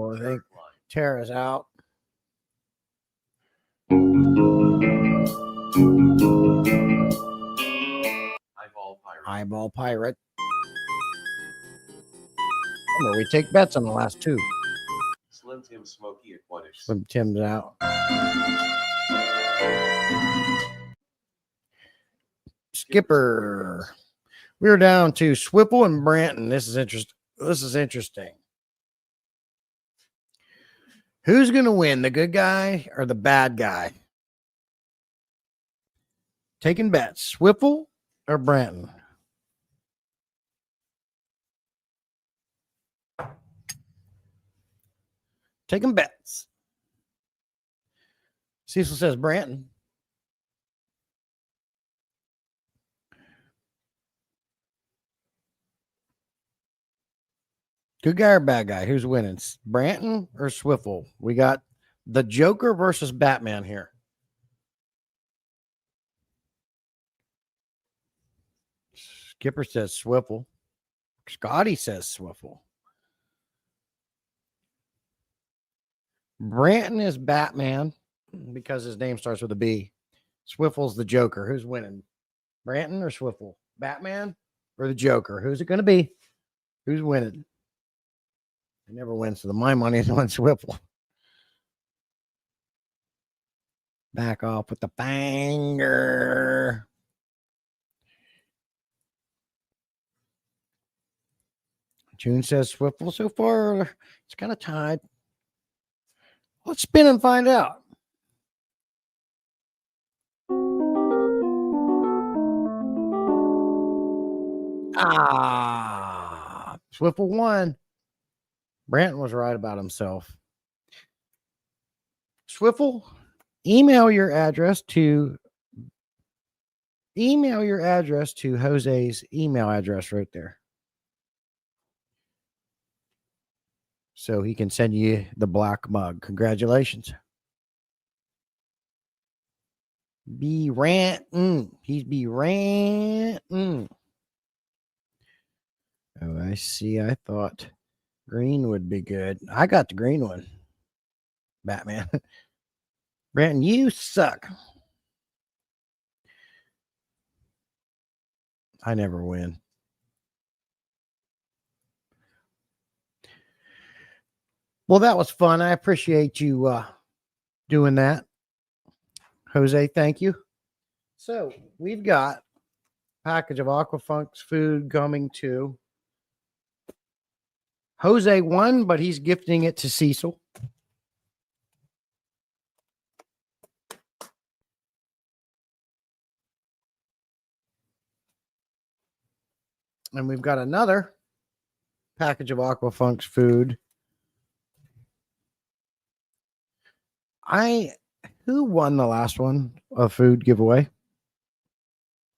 I think Tara's out. Eyeball Pirate. Eyeball Pirate. Remember, we take bets on the last two. Slim Tim Smoky Aquatics. Slim Tim's out. Skipper. We're down to Swipple and Branton. This is interesting. Who's going to win, the good guy or the bad guy? Taking bets, Swipple or Branton? Taking bets. Cecil says Branton. Good guy or bad guy? Who's winning? Branton or Swiffle? We got the Joker versus Batman here. Skipper says Swiffle. Scotty says Swiffle. Branton is Batman because his name starts with a B. Swiffle's the Joker. Who's winning? Branton or Swiffle? Batman or the Joker? Who's it going to be? Who's winning? He never wins, so my money is on Swiffle. Back off with the banger. June says Swiffle. So far, it's kind of tied. Let's spin and find out. Swiffle won. Branton was right about himself. Swiffle, email your address to Jose's email address right there, so he can send you the black mug. Congratulations. Be ranting. He's be ranting. Oh, I see. I thought green would be good. I got the green one. Batman. Branton, you suck. I never win. Well, that was fun. I appreciate you doing that. Jose, thank you. So we've got a package of Aquafunk's food coming to Jose won, but he's gifting it to Cecil. And we've got another package of Aquafunk's food. Who won the last one of food giveaway?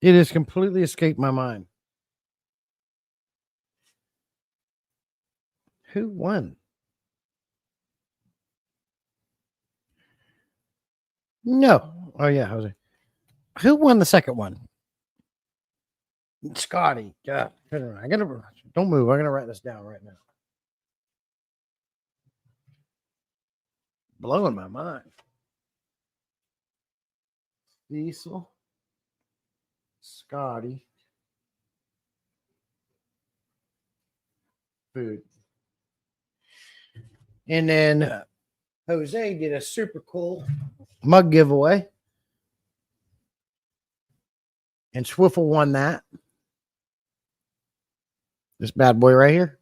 It has completely escaped my mind. Who won? No. Oh, yeah, Jose. Who won the second one? Scotty. God, don't move. I'm gonna write this down right now. Blowing my mind. Diesel, Scotty, food, and then Jose did a super cool mug giveaway. And Swiffle won that. This bad boy right here.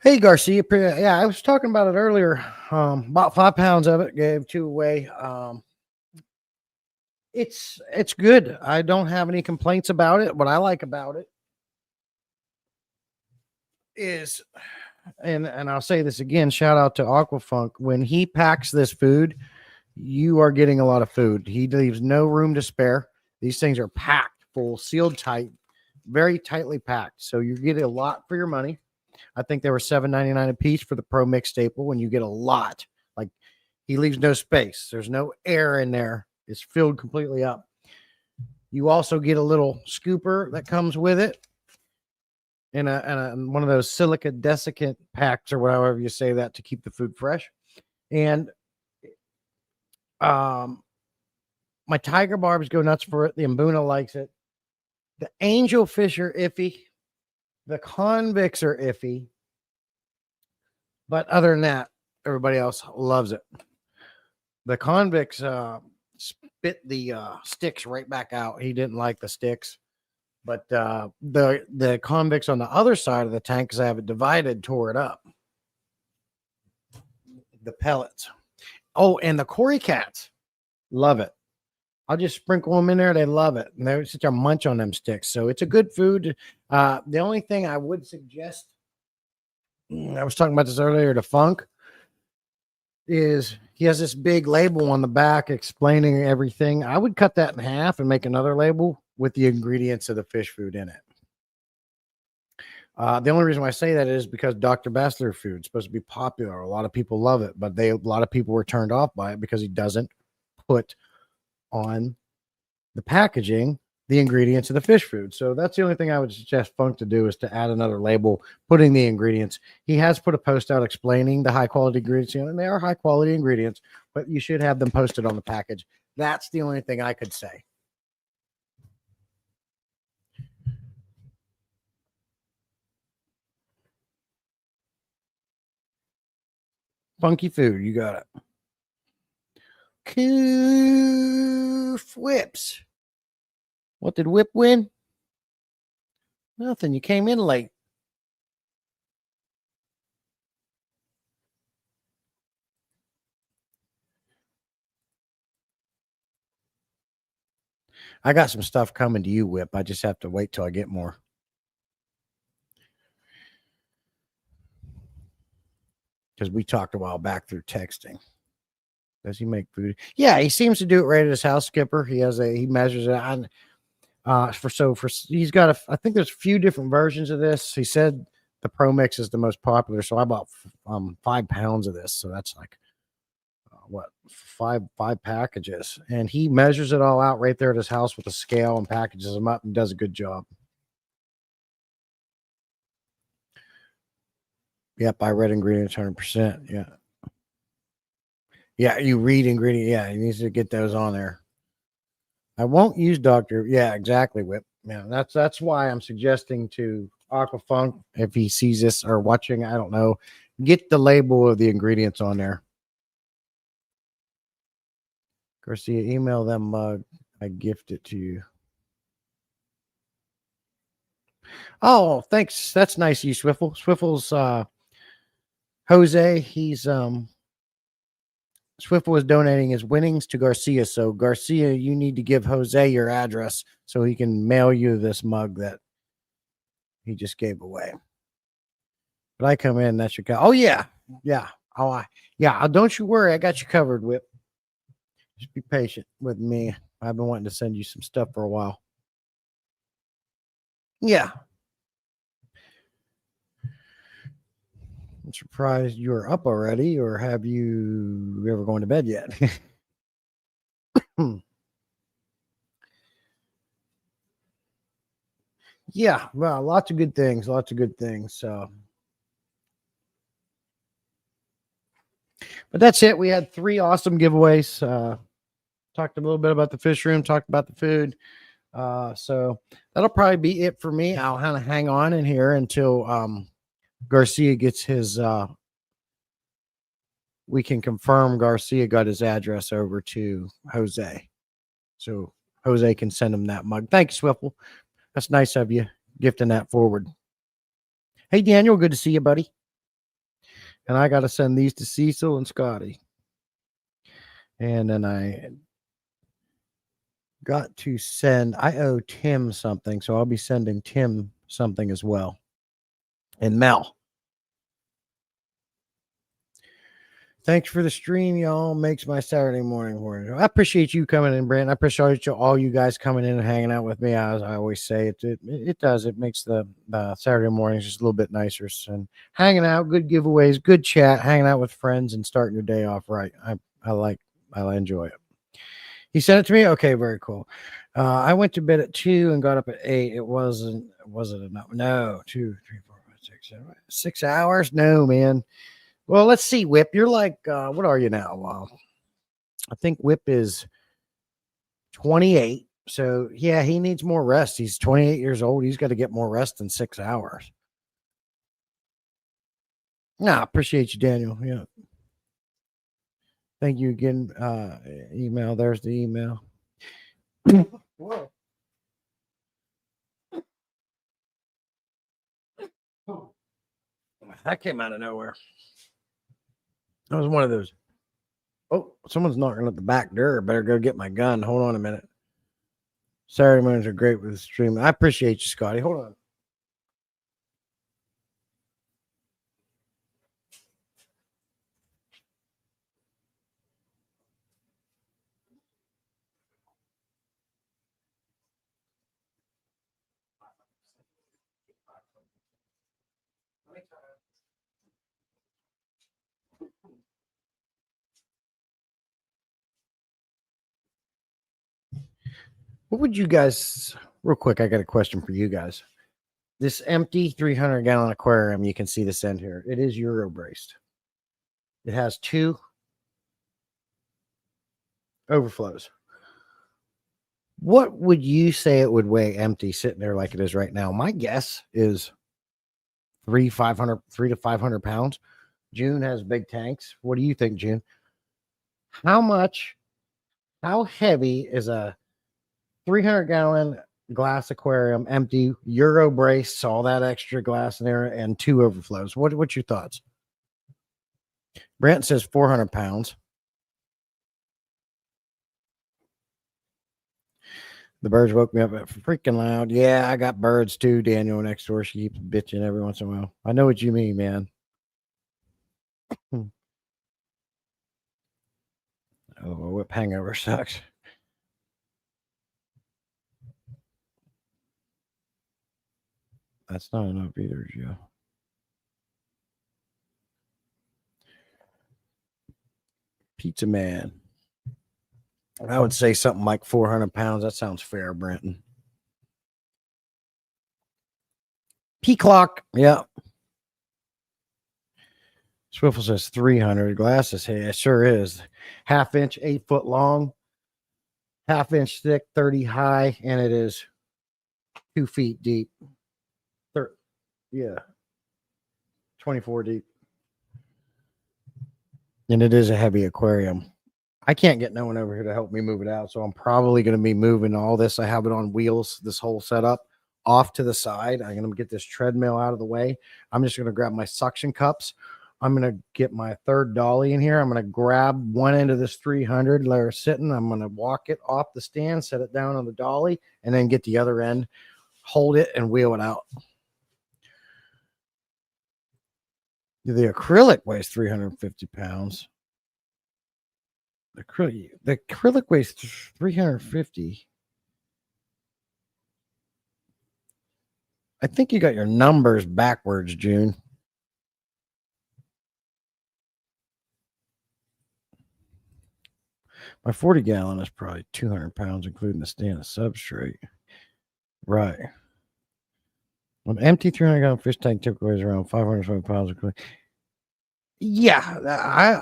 Hey, Garcia. Yeah, I was talking about it earlier. About 5 pounds of it, gave 2 away. It's good. I don't have any complaints about it. What I like about it is, and I'll say this again, shout out to Aquafunk. When he packs this food, you are getting a lot of food. He leaves no room to spare. These things are packed full, sealed tight, very tightly packed. So you're getting a lot for your money. I think they were $7.99 a piece for the Pro Mix staple. When you get a lot, like he leaves no space. There's no air in there. It's filled completely up. You also get a little scooper that comes with it, and one of those silica desiccant packs or whatever you say that to keep the food fresh. And my tiger barbs go nuts for it. The Mbuna likes it. The angelfish are iffy. The convicts are iffy. But other than that, everybody else loves it. The convicts spit the sticks right back out. He didn't like the sticks. But the convicts on the other side of the tank, because I have it divided, tore it up. The pellets. Oh, and the Cory cats love it. I'll just sprinkle them in there. They love it. And they're such a munch on them sticks. So it's a good food. The only thing I would suggest, I was talking about this earlier, to Funk, is he has this big label on the back explaining everything. I would cut that in half and make another label with the ingredients of the fish food in it. The only reason why I say that is because Dr. Bassler food is supposed to be popular. A lot of people love it, but a lot of people were turned off by it because he doesn't put on the packaging the ingredients of the fish food. So that's the only thing I would suggest Funk to do, is to add another label, putting the ingredients. He has put a post out explaining the high quality ingredients, and they are high quality ingredients, but you should have them posted on the package. That's the only thing I could say. Funky food, you got it. Coof Whips. What did Whip win? Nothing. You came in late. I got some stuff coming to you, Whip. I just have to wait till I get more. Because we talked a while back through texting. Does he make food? Yeah, he seems to do it right at his house, Skipper. He measures it on. He's got I think there's a few different versions of this. He said the Pro Mix is the most popular, so I bought 5 pounds of this. So that's like five packages, and he measures it all out right there at his house with a scale and packages them up and does a good job. Yep, I read ingredients 100%. Yeah, you read ingredient. Yeah, he needs to get those on there. I won't use Dr. Yeah, exactly, Whip. Yeah, that's why I'm suggesting to Aquafunk, if he sees this or watching, I don't know, get the label of the ingredients on there. Garcia, email them mug. I gift it to you. Oh, thanks. That's nice of you, Swiffle. Swiffle's Jose. He's Swiffle is donating his winnings to Garcia. So Garcia, you need to give Jose your address so he can mail you this mug that he just gave away. But I come in, that should go. Oh yeah. Oh yeah. Don't you worry, I got you covered, Whip. Just be patient with me. I've been wanting to send you some stuff for a while. Yeah. I'm surprised you're up already, or have you ever gone to bed yet? Yeah, well, lots of good things. So, but that's it. We had 3 awesome giveaways. Talked a little bit about the fish room, talked about the food. So that'll probably be it for me. I'll kind of hang on in here until Garcia gets his we can confirm Garcia got his address over to Jose. So Jose can send him that mug. Thanks, Swiffle. That's nice of you gifting that forward. Hey, Daniel, good to see you, buddy. And I got to send these to Cecil and Scotty. And then I got to send, I owe Tim something. So I'll be sending Tim something as well. And Mel. Thanks for the stream, y'all. Makes my Saturday morning more. I appreciate you coming in, Brent. I appreciate all you guys coming in and hanging out with me. As I always say, it does. It makes the Saturday mornings just a little bit nicer. And hanging out, good giveaways, good chat, hanging out with friends, and starting your day off right. I enjoy it. He sent it to me. Okay, very cool. I went to bed at 2 and got up at 8. Was it enough? No, 2, 3, 4, 5, 6, 7, 6 hours. No, man. Well, let's see, Whip. You're like, what are you now? I think Whip is 28. So, yeah, he needs more rest. He's 28 years old. He's got to get more rest than 6 hours. Nah, appreciate you, Daniel. Yeah. Thank you again. Email. There's the email. Whoa. That came out of nowhere. That was one of those. Oh, someone's knocking at the back door. Better go get my gun. Hold on a minute. Saturday mornings are great with the stream. I appreciate you, Scotty. Hold on. What would you guys, real quick? I got a question for you guys. This empty 300-gallon aquarium, you can see this end here. It is Euro braced. It has 2 overflows. What would you say it would weigh empty sitting there like it is right now? My guess is 3 to 500 pounds. June has big tanks. What do you think, June? How heavy is a 300-gallon glass aquarium, empty, Euro brace, all that extra glass in there, and 2 overflows? What's your thoughts? Brent says 400 pounds. The birds woke me up freaking loud. Yeah, I got birds too, Daniel, next door. She keeps bitching every once in a while. I know what you mean, man. Oh, whip hangover sucks. That's not enough either, Joe. Pizza Man. I would say something like 400 pounds. That sounds fair, Brenton. Peacock. Yeah. Swiffle says 300. Glasses. Hey, it sure is. 1/2 inch, 8 foot long, 1/2 inch thick, 30 high, and it is 2 feet deep. Yeah. 24 deep. And it is a heavy aquarium. I can't get no one over here to help me move it out. So I'm probably going to be moving all this. I have it on wheels, this whole setup off to the side. I'm going to get this treadmill out of the way. I'm just going to grab my suction cups. I'm going to get my third dolly in here. I'm going to grab one end of this 300, let her sitting. I'm going to walk it off the stand, set it down on the dolly, and then get the other end, hold it, and wheel it out. The acrylic weighs 350 pounds. The acrylic weighs 350. I think you got your numbers backwards, June. My 40-gallon is probably 200 pounds, including the stand of substrate. Right. An empty 300-gallon fish tank typically weighs around 520 pounds. Yeah,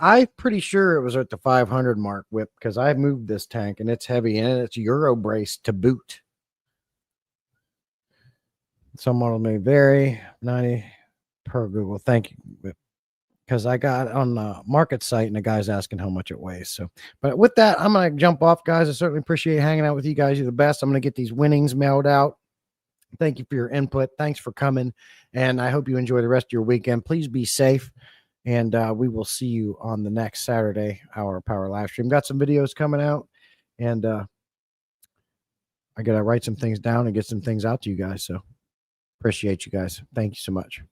I'm pretty sure it was at the 500 mark, Whip, because I moved this tank and it's heavy and it's Euro braced to boot. Some models may vary. 90 per Google. Thank you. Because I got on the market site and the guy's asking how much it weighs. So, but with that, I'm going to jump off, guys. I certainly appreciate hanging out with you guys. You're the best. I'm going to get these winnings mailed out. Thank you for your input. Thanks for coming. And I hope you enjoy the rest of your weekend. Please be safe. And we will see you on the next Saturday, our Power live stream. Got some videos coming out. And I got to write some things down and get some things out to you guys. So appreciate you guys. Thank you so much.